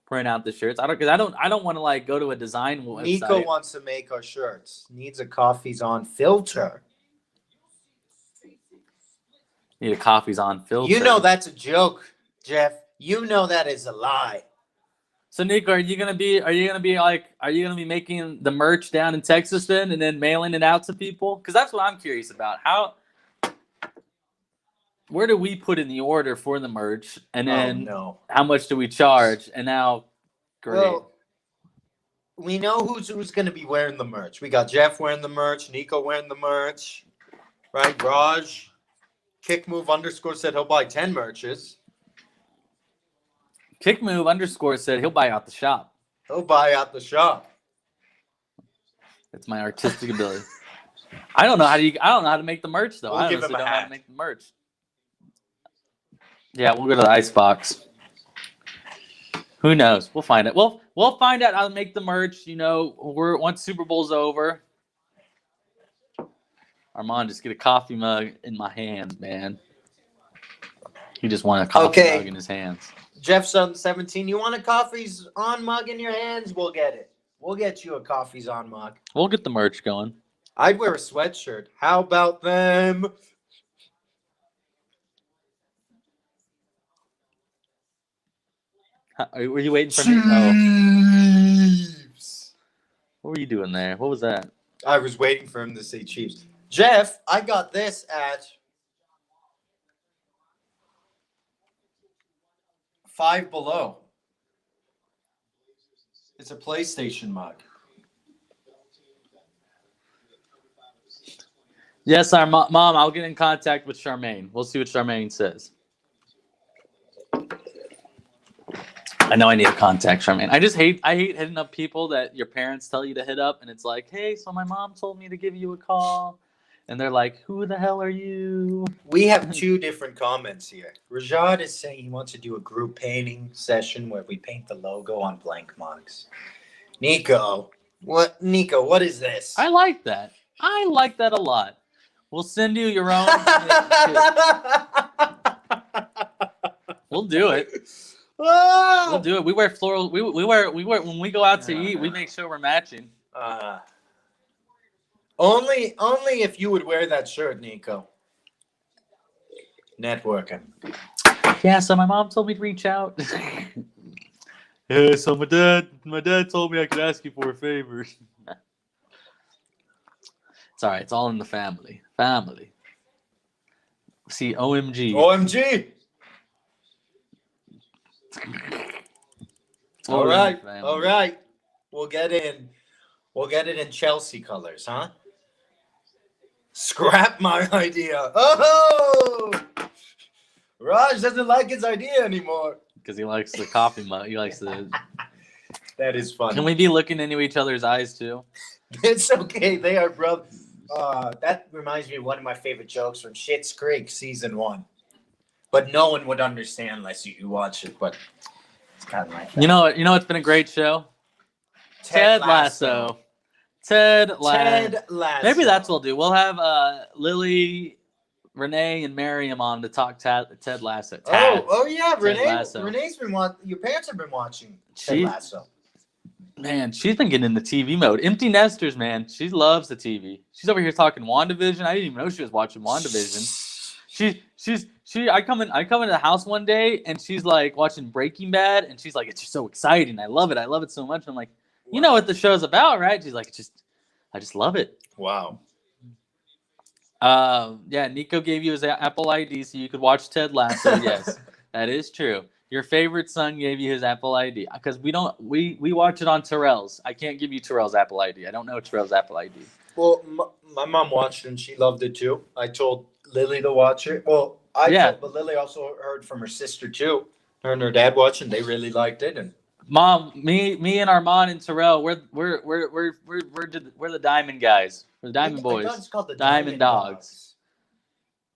print out the shirts. I don't want to go to a design website. Nico wants to make our shirts. Needs a Coffee's On filter. Need a Coffee's On filter. You know that's a joke, Jeff. You know that is a lie. So Nico, are you gonna be making the merch down in Texas then, and then mailing it out to people? Because that's what I'm curious about. Where do we put in the order for the merch, and then how much do we charge? And now, great. Well, we know who's going to be wearing the merch. We got Jeff wearing the merch, Nico wearing the merch, right? Raj, Kickmove _ said he'll buy 10 merches. Kickmove _ said he'll buy out the shop. He'll buy out the shop. That's my artistic ability. I don't know how to make the merch though. We'll I give honestly him a don't know how hat. to make the merch. Yeah, we'll go to the Icebox. Who knows? We'll find it. We'll find out how to make the merch. Once Super Bowl's over. Armand, just get a coffee mug in my hands, man. He just wanted a coffee Okay. mug in his hands. Jeffson 17, you want a coffee's on mug in your hands? We'll get it. We'll get you a coffee's on mug. We'll get the merch going. I'd wear a sweatshirt. How about them? Were you waiting for me? Oh, Chiefs. what were you doing there? What was that? I was waiting for him to say Chiefs. Jeff, I got this at Five Below. It's a PlayStation mug. Yes, our mom. I'll get in contact with Charmaine. We'll see what Charmaine says. I know I need to contact Charmaine. I hate hitting up people that your parents tell you to hit up, and it's like, hey, so my mom told me to give you a call, and they're like, who the hell are you? We have two different comments here. Rajad is saying he wants to do a group painting session where we paint the logo on blank mugs. Nico, what is this? I like that. I like that a lot. We'll send you your own. We'll do it. We'll do it. We wear floral. We wear when we go out to eat. We make sure we're matching. Only if you would wear that shirt, Nico. Networking. Yeah. So my mom told me to reach out. Yeah. So my dad told me I could ask you for a favor. It's all right. It's all in the family. Family. See, OMG. OMG. All right. Family. All right. We'll get it in Chelsea colors, huh? Scrap my idea. Oh! Raj doesn't like his idea anymore. Because he likes the coffee mug. He likes the. That is funny. Can we be looking into each other's eyes too? It's okay. They are brothers. That reminds me of one of my favorite jokes from Schitt's Creek season 1. But no one would understand unless you watch it. But it's kind of like that. You know, it's been a great show. Ted Lasso. Ted Lasso. Maybe that's what we'll do. We'll have Lily, Renee, and Miriam on to talk Ted Lasso. Oh yeah, Renee. Lasso. Renee's been watching. Your parents have been watching Ted She- Lasso. Man, she's been getting into TV mode. Empty nesters, man. She loves the TV. She's over here talking WandaVision. I didn't even know she was watching WandaVision. I come into the house one day and she's like watching Breaking Bad and she's like, it's just so exciting. I love it so much. I'm like, you know what the show's about, right? She's like, I just love it. Wow. Yeah, Nico gave you his Apple ID so you could watch Ted Lasso. Yes, that is true. Your favorite son gave you his Apple ID because we watch it on Terrell's. I can't give you Terrell's Apple ID. I don't know Terrell's Apple ID. Well, my mom watched it and she loved it too. I told Lily to watch it. Well, but Lily also heard from her sister too. Her and her dad watched it. They really liked it. And Mom, me and Armand and Terrell, we're the Diamond guys. We're the Diamond I Boys. thought it's called the Diamond Dogs.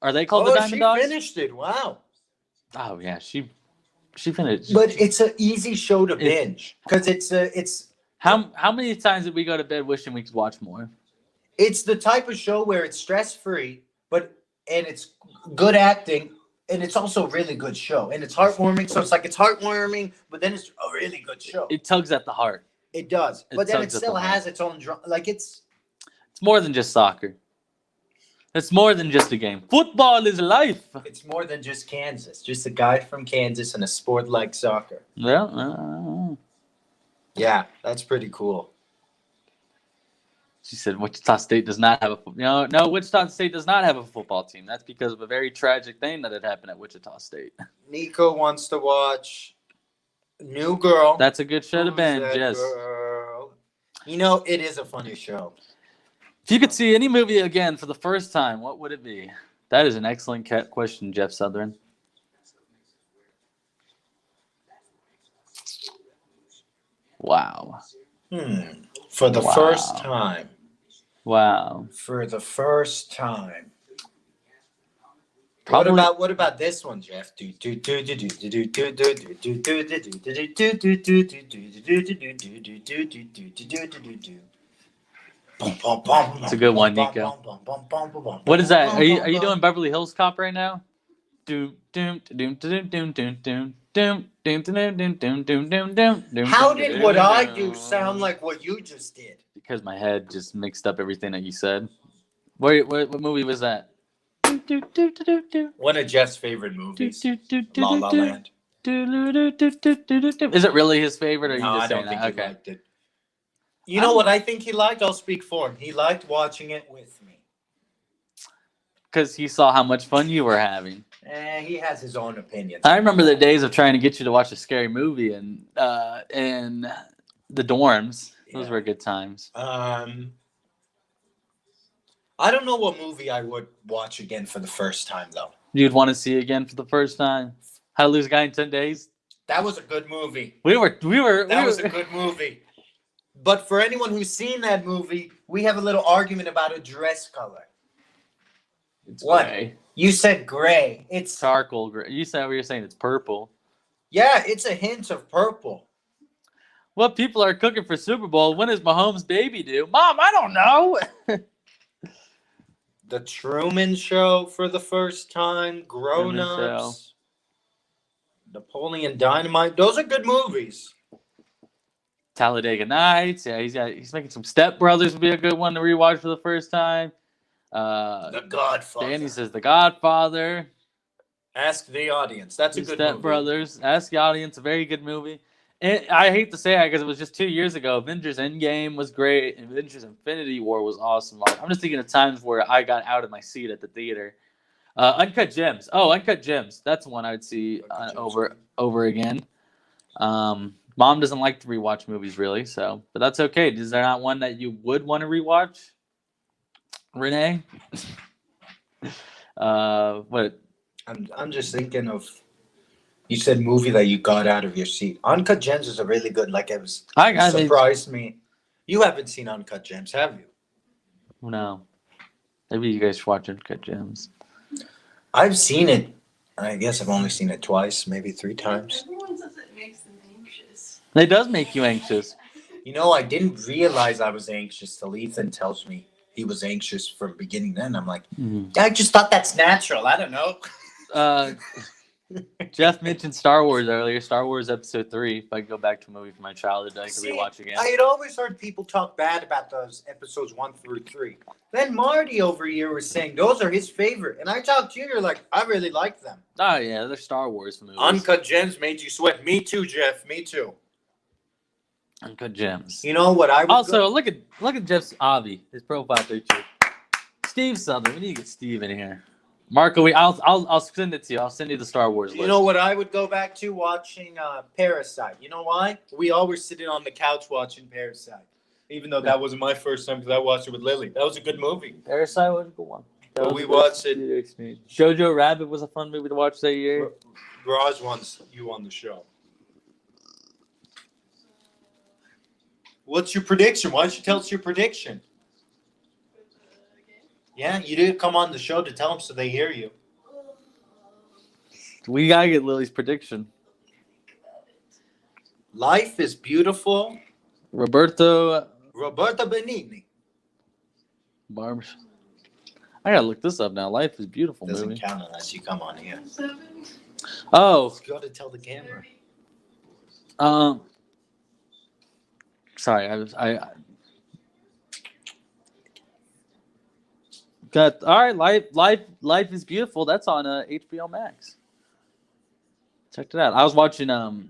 Are they called the Diamond Dogs? She finished it. Wow. Oh yeah, she finished. But it's an easy show to binge because it's How many times did we go to bed wishing we could watch more? it's the type of show where it's stress free, and it's good acting, and it's also a really good show, and it's heartwarming. So it's heartwarming, but then it's a really good show. It tugs at the heart. It does, but then it tugs at still the heart. has its own It's more than just soccer. It's more than just a game. Football is life. It's more than just Kansas. Just a guy from Kansas and a sport like soccer. Well, Yeah, that's pretty cool. she said Wichita State does not have no, Wichita State does not have a football team. That's because of a very tragic thing that had happened at Wichita State. Nico wants to watch New Girl. That's a good show to Who's binge, that yes. girl? You know, it is a funny show. If you could see any movie again for the first time, what would it be? That is an excellent question, Jeff Southern. Wow. For the Wow. first time. Wow. For the first time. Probably- What about this one, Jeff? It's a good one, Nico. What is that? Are you doing Beverly Hills Cop right now? Doom doom doom doom doom doom doom doom doom doom doom doom doom doom doom. How did what I do sound like what you just did? Because my head just mixed up everything that you said. What movie was that? One of Jeff's favorite movies, La La Land. Is it really his favorite, or are you No, just I saying don't think that? he Okay. liked it. You know what I think he liked? I'll speak for him. He liked watching it with me. Because he saw how much fun you were having. He has his own opinions. I remember the days of trying to get you to watch a scary movie in the dorms. Those Yeah. were good times. I don't know what movie I would watch again for the first time though. You'd want to see again for the first time. How to Lose a Guy in 10 Days. That was a good movie. That Was a good movie. But for anyone who's seen that movie, we have a little argument about a dress color. It's What? gray. You said gray. It's Charcoal gray. You said what you're saying. It's purple. yeah, it's a hint of purple. What people are cooking for Super Bowl? When is Mahomes' baby due? Mom, I don't know. The Truman Show for the first time, Grown Truman Show. Ups, Napoleon Dynamite. Those are good movies. Talladega Nights. Yeah, he's making some Step Brothers would be a good one to rewatch for the first time. The Godfather. Danny says The Godfather. Ask the audience. That's a The good Step movie. Brothers. Ask the audience. A very good movie. And I hate to say it because it was just 2 years ago. Avengers Endgame was great. Avengers Infinity War was awesome. I'm just thinking of times where I got out of my seat at the theater. Uncut Gems. Oh, Uncut Gems. That's one I'd see over again. Mom doesn't like to rewatch movies really, but that's okay. Is there not one that you would want to rewatch, Renee? What? I'm just thinking of. You said movie that you got out of your seat. Uncut Gems is a really good. Like it was surprised me. You haven't seen Uncut Gems, have you? No. Maybe you guys should watch Uncut Gems. I've seen it. I guess I've only seen it twice, maybe 3 times. Everyone says it makes them anxious. It does make you anxious. You know, I didn't realize I was anxious till Ethan tells me he was anxious from beginning. Then I'm like, I just thought that's natural. I don't know. Jeff mentioned Star Wars earlier. Star Wars Episode 3. If I could go back to a movie from my childhood that I could rewatch again. I had always heard people talk bad about those episodes 1 through 3. Then Marty over here was saying those are his favorite. And I talked to you, you're like, I really like them. Oh, yeah. They're Star Wars movies. Uncut Gems made you sweat. Me too, Jeff. Me too. Uncut Gems. You know what I would Also, look at Jeff's Avi, his profile picture. Steve Southern. We need to get Steve in here. Marco, I'll send it to you. I'll send you the Star Wars list. You know what I would go back to? Watching Parasite. You know why? We all were sitting on the couch watching Parasite. Even though that wasn't my first time because I watched it with Lily. That was a good movie. Parasite was a good one. But we watched it. Jojo Rabbit was a fun movie to watch that year. Raj wants you on the show. What's your prediction? Why don't you tell us your prediction? Yeah, you did come on the show to tell them so they hear you. We gotta get Lily's prediction. Life is Beautiful. Roberta Benigni. Barbs. I gotta look this up now. Life is Beautiful Doesn't movie. count unless you come on here. 7. Oh, You got to tell the camera. sorry. I got all right. Life is Beautiful. That's on HBO Max. Check it out. I was watching De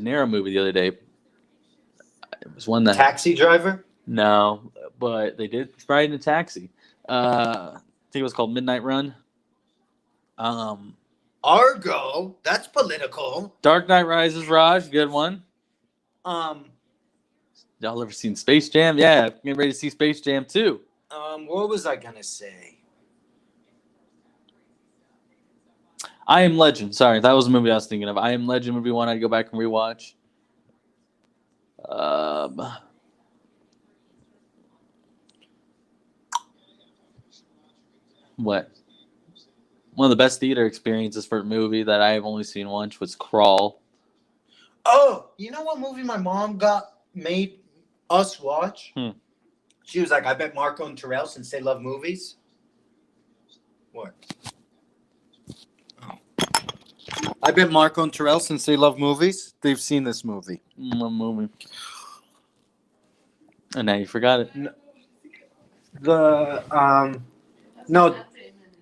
Niro movie the other day. It was one that Taxi Driver? no, but they did ride in a taxi. I think it was called Midnight Run. Argo? That's political. Dark Knight Rises, Raj, good one. Y'all ever seen Space Jam? Yeah, getting ready to see Space Jam 2. What was I gonna say? I Am Legend. Sorry, that was the movie I was thinking of. I Am Legend would be one I'd go back and rewatch. What? One of the best theater experiences for a movie that I have only seen once was Crawl. Oh, you know what movie my mom made us watch? She was like, I bet Marco and Terrell, since they love movies. What? Oh. I bet Marco and Terrell, since they love movies, they've seen this movie. What movie? And now you forgot it. The no,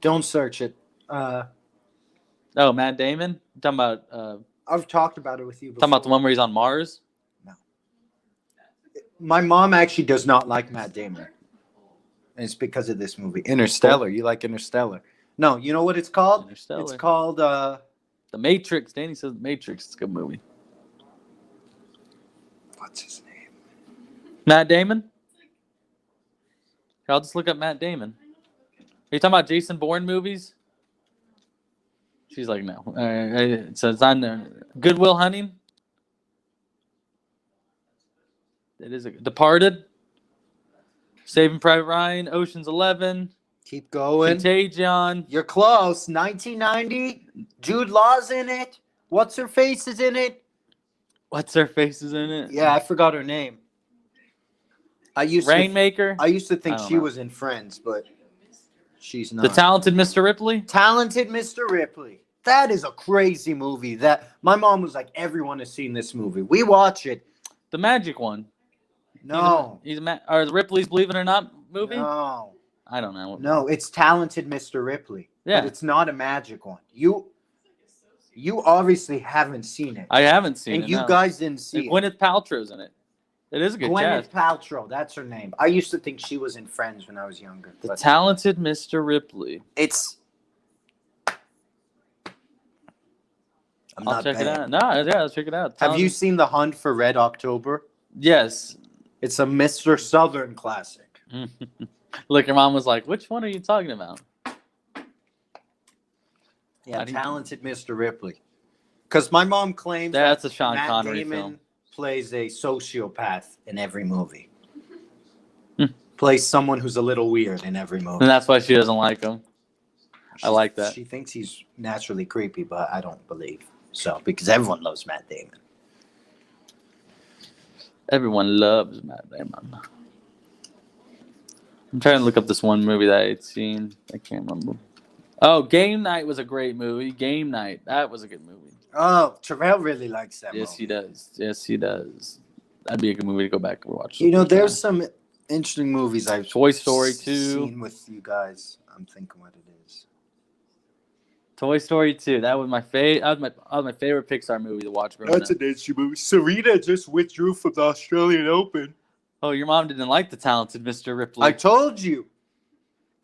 don't search it. Oh, Matt Damon. You talking about I've talked about it with you before. talking about the one where he's on Mars. My mom actually does not like Matt Damon. And it's because of this movie. Interstellar. You like Interstellar? No, you know what it's called? Interstellar. It's called The Matrix. Danny says The Matrix. It's a good movie. what's his name? Matt Damon. Here, I'll just look up Matt Damon. Are you talking about Jason Bourne movies? She's like, no. It says on there. Good Will Hunting. It is Departed. Saving Private Ryan. Ocean's 11. Keep going. Contagion. You're close. 1990. Jude Law's in it. What's her face is in it? What's her face is in it? Yeah, I forgot her name. Rainmaker. I used to think I don't she know. was in Friends, but she's not. The Talented Mr. Ripley. Talented Mr. Ripley. That is a crazy movie. That my mom was like, everyone has seen this movie. We watch it. The Magic one. No. Or Ripley's Believe It or Not movie. No. I don't know. No, it's Talented Mr. Ripley. Yeah. But it's not a magic one. You obviously haven't seen it. I haven't seen and it. you no. guys didn't see And it. Gwyneth Paltrow's in it. It is a good Gwyneth cast. Paltrow, that's her name. I used to think she was in Friends when I was younger. The but Talented Mr. Ripley. it's I'm I'll not check it bad. out. No, yeah, let's check it out. Have you Talented- seen The Hunt for Red October? Yes. It's a Mr. Southern classic. Look, your mom was like, "Which one are you talking about?" Yeah, How do you- Talented Mr. Ripley. Because my mom claims That's that a Sean Matt Connery Damon film. plays a sociopath in every movie. Hmm. Plays someone who's a little weird in every movie. And that's why she doesn't like him. I like that. She thinks he's naturally creepy, but I don't believe so because everyone loves Matt Damon. Everyone loves Matt Damon. I'm trying to look up this one movie that I'd seen. I can't remember. Oh, Game Night was a great movie. Game Night. That was a good movie. Oh, Terrell really likes that Yes, movie. he does. Yes, he does. That'd be a good movie to go back and watch. You know, sometime. there's some interesting movies I've Toy Story 2. seen with you guys. I'm thinking what it is. Toy Story 2. That was my favorite. That was my favorite Pixar movie to watch growing up. an interesting movie. Serena just withdrew from the Australian Open. Oh, your mom didn't like The Talented Mr. Ripley. I told you.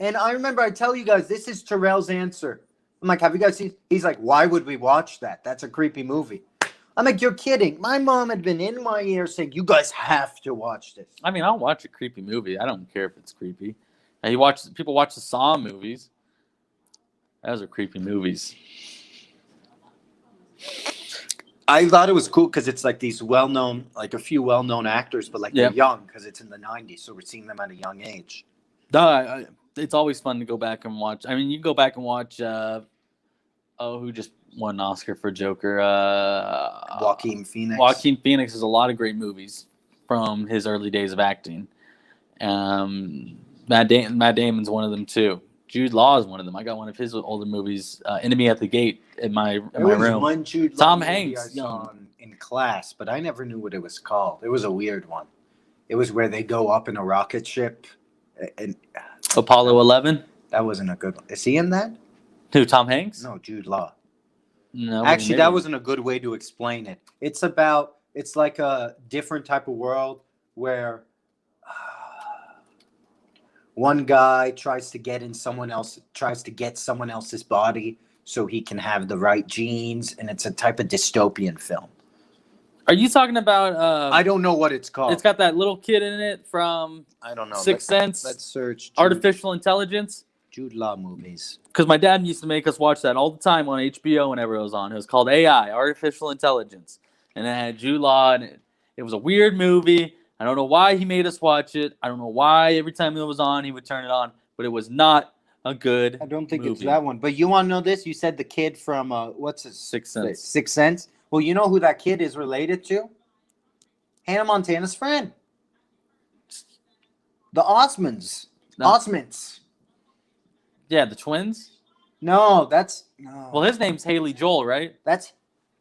And I remember I tell you guys, this is Terrell's answer. I'm like, have you guys seen? He's like, why would we watch that? That's a creepy movie. I'm like, you're kidding. My mom had been in my ear saying, you guys have to watch this. I mean, I'll watch a creepy movie. I don't care if it's creepy. And people watch the Saw movies. Those are creepy movies. I thought it was cool because it's like these well-known, like a few well-known actors, but like Yeah. they're young because it's in the 90s. So we're seeing them at a young age. No, it's always fun to go back and watch. I mean, you can go back and watch. Who just won an Oscar for Joker? Joaquin Phoenix. Joaquin Phoenix has a lot of great movies from his early days of acting. Matt Damon's one of them too. Jude Law is one of them. I got one of his older movies, Enemy at the Gate, in my There was room. one Jude Law Tom movie Hanks, I saw young. in class, but I never knew what it was called. It was a weird one. It was where they go up in a rocket ship, and Apollo 11. that wasn't a good one. Is he in that? Who? Tom Hanks? No, Jude Law. No. Actually, maybe. that wasn't a good way to explain it. It's like a different type of world where one guy tries to get someone else's body so he can have the right genes, and it's a type of dystopian film. Are you talking about? I don't know what it's called. It's got that little kid in it from I don't know. Sixth Sense. Let's search Artificial Intelligence. Jude Law movies. Because my dad used to make us watch that all the time on HBO whenever it was on. It was called AI, Artificial Intelligence. And it had Jude Law in it. It was a weird movie. I don't know why he made us watch it. I don't know why every time it was on, he would turn it on. But it was not a good I don't think it's movie. that one. But you want to know this? You said the kid from what's his Sixth Sense. Sixth Sense. Well, you know who that kid is related to? Hannah Montana's friend. The Osmonds. No. Osmonds. Yeah, the twins. No, that's no. Well, his name's Haley Joel, right? That's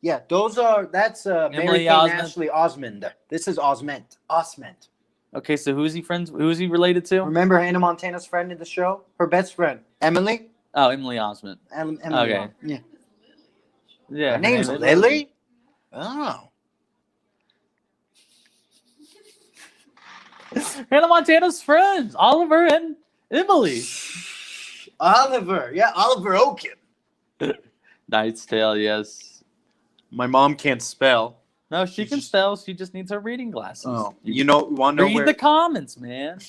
that's Mary Emily Kate Osmond. Ashley Osmond. This is Osment. Osment. Okay, so who's he friends? Who's he related to? Remember Hannah Montana's friend in the show? Her best friend, Emily. Oh, Emily Osment. Emily. Okay. Yeah. Yeah, Her name's name is Lily. Oh. Hannah Montana's friends, Oliver and Emily. Oliver. Yeah, Oliver Oaken. Knight's Tale, yes. My mom can't spell. No, she can spell. She just needs her reading glasses. Oh, you know, want to know Read where? the comments, man.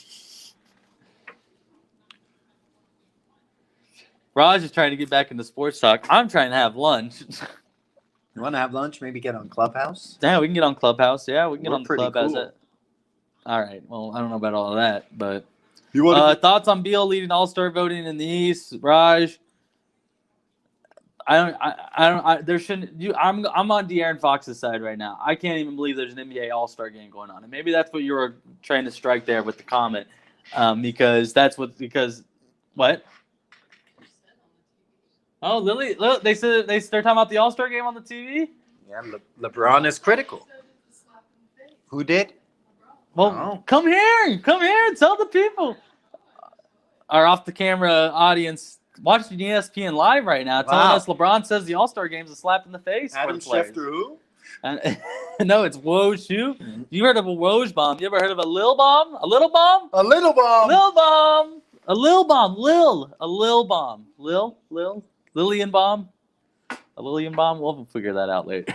Raj is trying to get back into sports talk. I'm trying to have lunch. You want to have lunch? Maybe get on Clubhouse. Yeah, we can get on Clubhouse. Yeah, we can get We're on the pretty Clubhouse. cool. All right. Well, I don't know about all of that, but You want to? thoughts on Beal leading All-Star voting in the East, Raj? There shouldn't. I'm on De'Aaron Fox's side right now. I can't even believe there's an NBA All-Star game going on, and maybe that's what you were trying to strike there with the comment, because what? Oh, Lily, they said they're talking about the All-Star game on the TV. Yeah, LeBron is critical. Who did? Well, Oh. come here and tell the people. Our off-the-camera audience watching ESPN live right now, telling Wow. us LeBron says the All-Star game's a slap in the face for Adam the players. Schefter, who? And, no, it's Woj too. You heard of a Woj bomb? You ever heard of a Lil bomb? A little bomb? A little bomb. Lil bomb. A Lil bomb. A Lil bomb. Lillian bomb. A Lillian bomb. We'll figure that out later.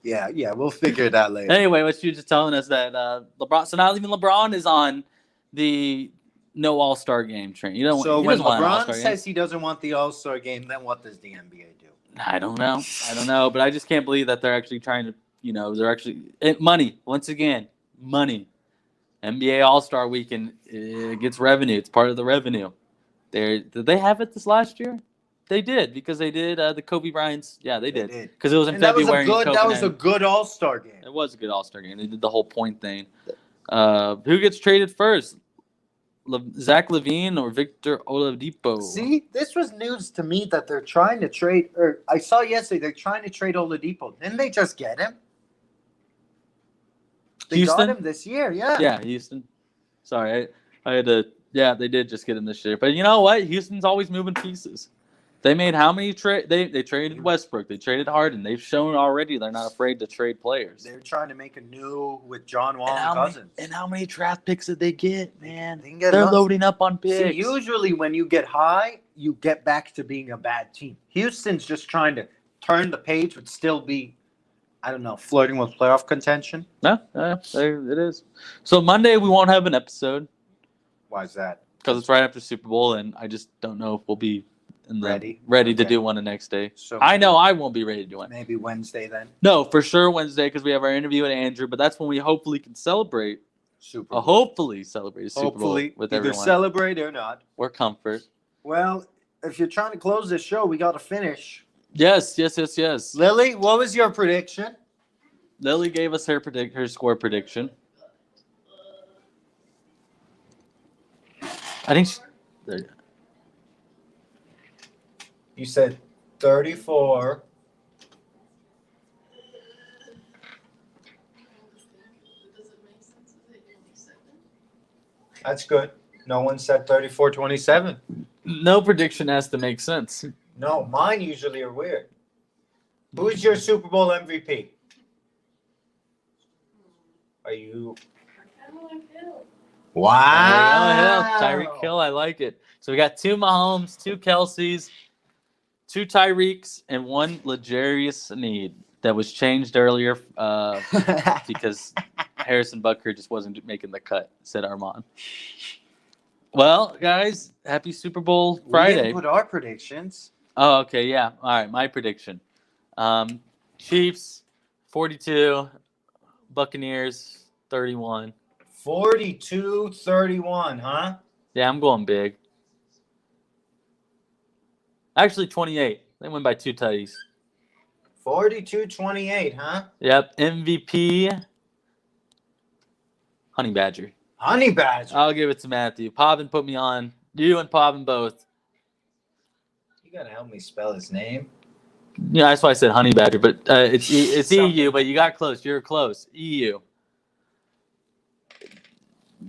Yeah, we'll figure it out later. Anyway, what you were just telling us that LeBron. So now even LeBron is on the no All-Star game train. You don't. So he when doesn't want an LeBron All-Star game. says he doesn't want the All-Star game, then what does the NBA do? I don't know, but I just can't believe that they're actually trying to. They're actually money once again. Money. NBA All-Star Weekend gets revenue. It's part of the revenue. Did they have it this last year? They did because they did the Kobe Bryant's. Yeah, they did because it was in And that was February. a good All-Star game. It was a good All-Star game. They did the whole point thing. Who gets traded first? Zach LaVine or Victor Oladipo? See, this was news to me that they're trying to trade. Or I saw yesterday they're trying to trade Oladipo. Didn't they just get him? They Houston? got him this year. Yeah. Yeah, Houston. Sorry, I had to. Yeah, they did just get him this year. But you know what? Houston's always moving pieces. They made how many trade? They traded Westbrook. They traded Harden. They've shown already they're not afraid to trade players. They're trying to make a new with John Wall and Cousins. And how many draft picks did they get, man? They can get They're lots. loading up on picks. See, usually when you get high, you get back to being a bad team. Houston's just trying to turn the page, but still be, I don't know, flirting with playoff contention. No, there it is. So Monday we won't have an episode Why is that? because it's right after Super Bowl, and I just don't know if we'll be ready Okay. to do one the next day. So I know I won't be ready to do one. maybe Wednesday then. No, for sure Wednesday because we have our interview with Andrew, but that's when we hopefully can celebrate. Super Bowl. Hopefully celebrate a Super Hopefully, Bowl with either everyone celebrate or not. or comfort. Well, if you're trying to close this show, we got to finish. Yes. Lily, what was your prediction? Lily gave us her score prediction. I think You said 34. That's good. No one said 34-27. no prediction has to make sense. No, mine usually are weird. Who's your Super Bowl MVP? Are you? Wow. Tyreek Hill, I like it. So we got 2 Mahomes, 2 Kelseys, 2 Tyreeks, and 1 L'Jarius Sneed that was changed earlier because Harrison Butker just wasn't making the cut, said Armand. Well, guys, happy Super Bowl We Friday. didn't put our predictions. Oh, okay, yeah. All right, my prediction. Chiefs, 42. Buccaneers, 31. 42-31, huh? Yeah, I'm going big. Actually, 28. They win by 2 tutties. 42-28, huh? Yep, MVP, Honey Badger. Honey Badger. I'll give it to Matthew. Pavin put me on. You and Pavin both. You gotta help me spell his name. Yeah, that's why I said Honey Badger, but it's EU, but you got close. You're close. EU.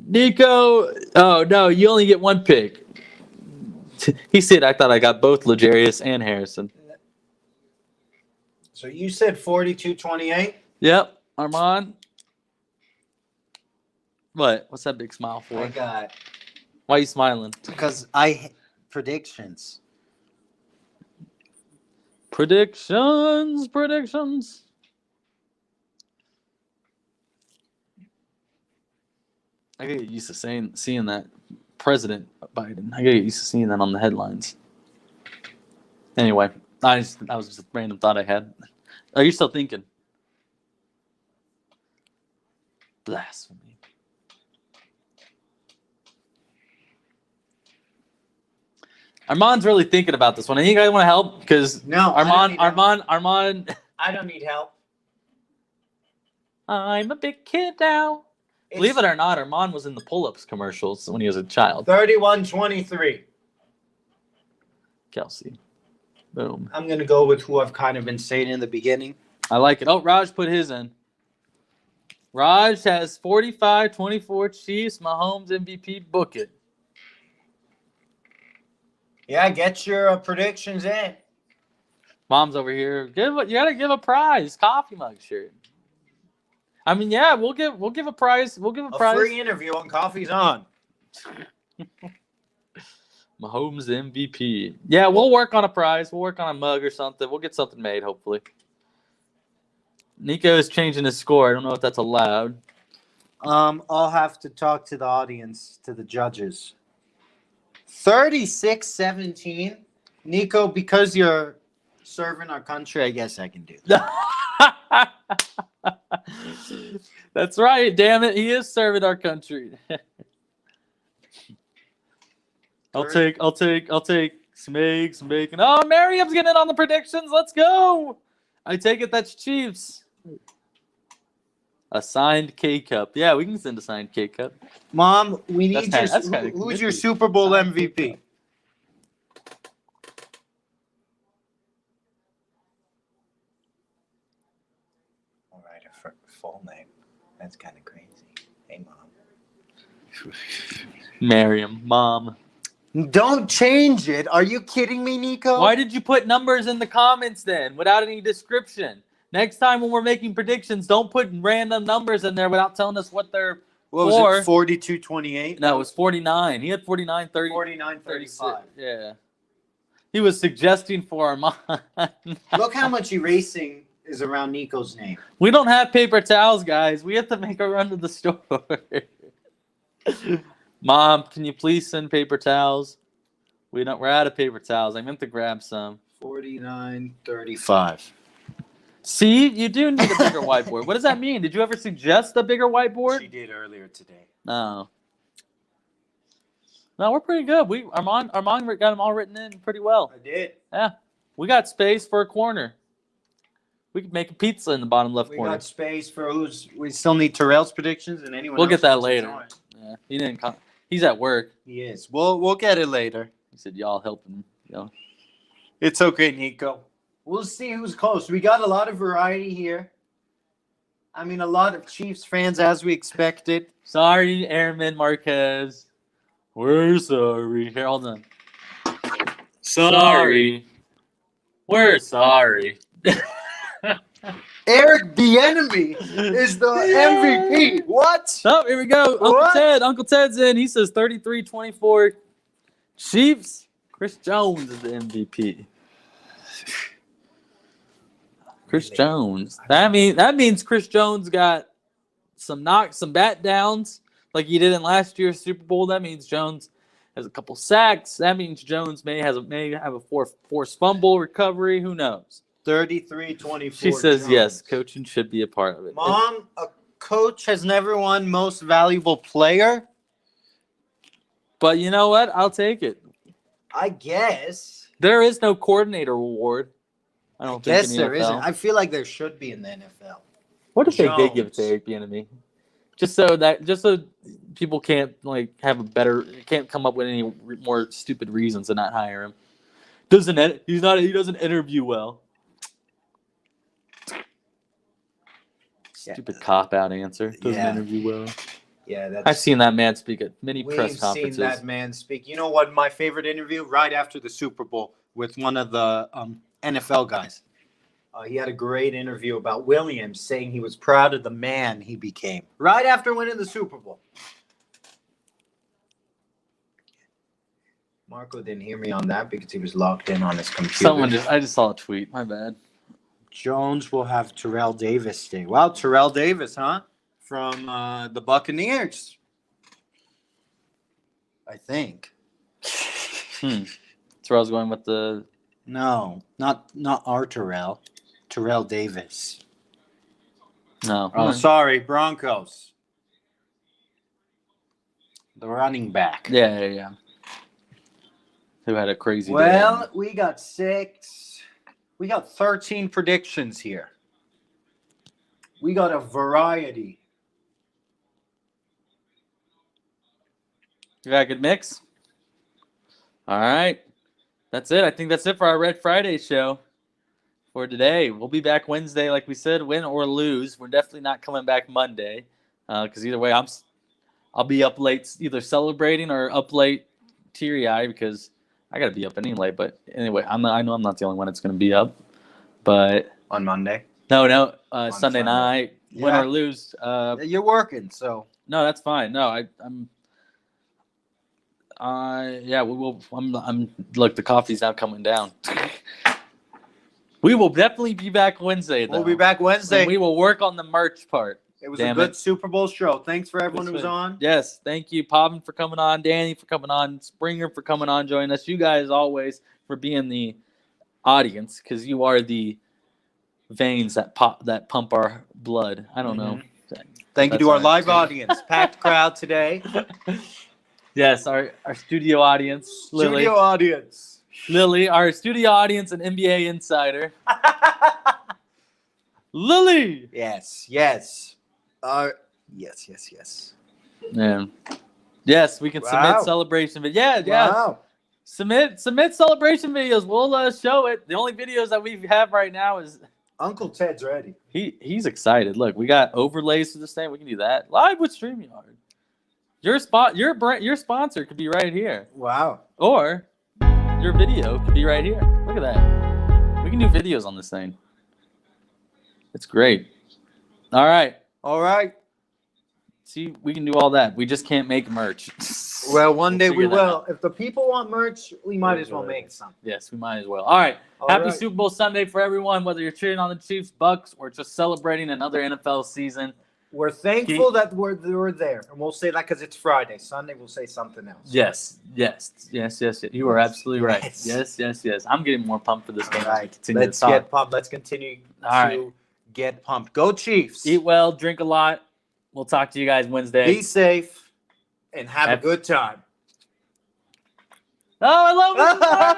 Nico. Oh, no, you only get one pick. He said, I thought I got both Legarius and Harrison. So you said 42-28? Yep. Armand. What? What's that big smile I for? got Why are you smiling? because predictions. Predictions. I gotta get used to seeing that President Biden. I gotta get used to seeing that on the headlines. Anyway, that was just a random thought I had. Are you still thinking? Blasphemy. Armand's really thinking about this one. Any guys want to help? Because No, Armand. I don't need help. I'm a big kid now. Believe it or not, Armand was in the pull-ups commercials when he was a child. 31-23. Kelsey. Boom. I'm gonna go with who I've kind of been saying in the beginning. I like it. Oh, Raj put his in. Raj has 45-24 Chiefs. Mahomes MVP. Book it. Yeah, get your predictions in. Mom's over here. You gotta give a prize. Coffee mug shirt. I mean, yeah, we'll give a prize. We'll give a prize. Free interview on Coffee's On. Mahomes MVP. Yeah, we'll work on a prize. We'll work on a mug or something. We'll get something made, hopefully. Nico is changing his score. I don't know if that's allowed. I'll have to talk to the audience, to the judges. 36-17. Nico, because you're serving our country, I guess I can do that. That's right. Damn it. He is serving our country. I'll take some eggs, some bacon. Oh, Miriam's getting in on the predictions. Let's go. I take it that's Chiefs. A signed K cup. Yeah, we can send a signed K cup. Mom, we need That's your kinda who's your nifty. Super Bowl MVP? All right, her full name. That's kind of crazy. Hey, Mom. Miriam, Mom. Don't change it. Are you kidding me, Nico? Why did you put numbers in the comments then without any description? Next time when we're making predictions, don't put random numbers in there without telling us what they're What was for. it, 42-28? No, it was 49. He had 49, 30. 49-35. Yeah. He was suggesting for Armand. Look how much erasing is around Nico's name. We don't have paper towels, guys. We have to make a run to the store. Mom, can you please send paper towels? We're out of paper towels. I meant to grab some. 49-35. See, you do need a bigger whiteboard. What does that mean? Did you ever suggest a bigger whiteboard? She did earlier today. No. No, we're pretty good. Armand got them all written in pretty well. I did. Yeah. We got space for a corner. We could make a pizza in the bottom left We corner. got space for who's. We still need Terrell's predictions and anyone. We'll get else that wants to later. join. Yeah. He didn't come. He's at work. He is. We'll get it later. He said y'all helping. It's okay, Nico. We'll see who's close. We got a lot of variety here. I mean, a lot of Chiefs fans, as we expected. Sorry, Airman Marquez. We're sorry. Here, hold on. Sorry. We're sorry. Eric Bieniemy is the MVP. What? Oh, here we go. Uncle Ted's in. He says 33-24 Chiefs. Chris Jones is the MVP. Chris Jones. That means Chris Jones got some bat downs like he did in last year's Super Bowl. That means Jones has a couple sacks. That means Jones may have a forced fumble recovery. Who knows? 33-24. She says Jones. yes. Coaching should be a part of it. Mom, a coach has never won most valuable player. But you know what? I'll take it. I guess. There is no coordinator award. I don't think Yes, in the there NFL. isn't. I feel like there should be in the NFL. What if they did Jones. give it to Eric Bieniemy? just so people can't can't come up with any more stupid reasons to not hire him. He doesn't interview well. Yeah. Stupid cop out answer. Doesn't Yeah. interview well. Yeah, that's. I've seen that man speak at many We've press seen conferences. that man speak. You know what? My favorite interview right after the Super Bowl with one of the NFL guys. He had a great interview about Williams, saying he was proud of the man he became right after winning the Super Bowl. Marco didn't hear me on that because he was locked in on his computer. I just saw a tweet. My bad. Jones will have Terrell Davis stay. Wow, Terrell Davis, huh? From the Buccaneers, I think. That's where I was going with the. No, not our Terrell. Terrell Davis. No. Oh, sorry, Broncos. The running back. Yeah. Who had a crazy day. Well, we got 13 predictions here. We got a variety. You got a good mix? All right. That's it. I think that's it for our Red Friday show for today. We'll be back Wednesday, like we said, win or lose. We're definitely not coming back Monday because either way, I'll be up late, either celebrating or up late teary-eyed because I got to be up anyway. But anyway, I know I'm not the only one that's going to be up. But On Monday. no, Sunday Sunday. night, win Yeah. or lose. You're working, so. No, that's fine. No, I'm. I'm. Look, the coffee's now coming down. We will definitely be back Wednesday. Though. We'll be back Wednesday. And we will work on the merch part. It was Damn a good it. Super Bowl show. Thanks for everyone who was on. Yes, thank you, Pavin, for coming on, Danny for coming on, Springer for coming on, joining us. You guys always for being the audience because you are the veins that pump our blood. I don't know. Thank you That's to our right. live audience. Packed crowd today. Yes, our studio audience, Lily. Studio audience. Lily, our studio audience and NBA insider. Lily. Yes. Yes. Yes. Yeah. Yes, we can Wow. submit celebration videos. Yeah. Wow. Submit celebration videos. We'll show it. The only videos that we have right now is Uncle Ted's ready. he's excited. Look, we got overlays for this thing. We can do that live with StreamYard. Your sponsor could be right here, Wow. or your video could be right here. Look at that. We can do videos on this thing. It's great. All right. See, we can do all that. We just can't make merch. Well, one day we figure that will. out. If the people want merch, we might as well make some. Yes, we might as well. All right. All Happy right. Super Bowl Sunday for everyone, whether you're cheering on the Chiefs, Bucks, or just celebrating another NFL season. We're thankful that we're there. And we'll say that because it's Friday. Sunday, we'll say something else. Yes. You are absolutely right. Yes. Yes. I'm getting more pumped for this game. All right. Continue to Let's talk. get pumped. Let's continue All right. to get pumped. Go Chiefs. Eat well, drink a lot. We'll talk to you guys Wednesday. Be safe and have a good time. Oh, I love it.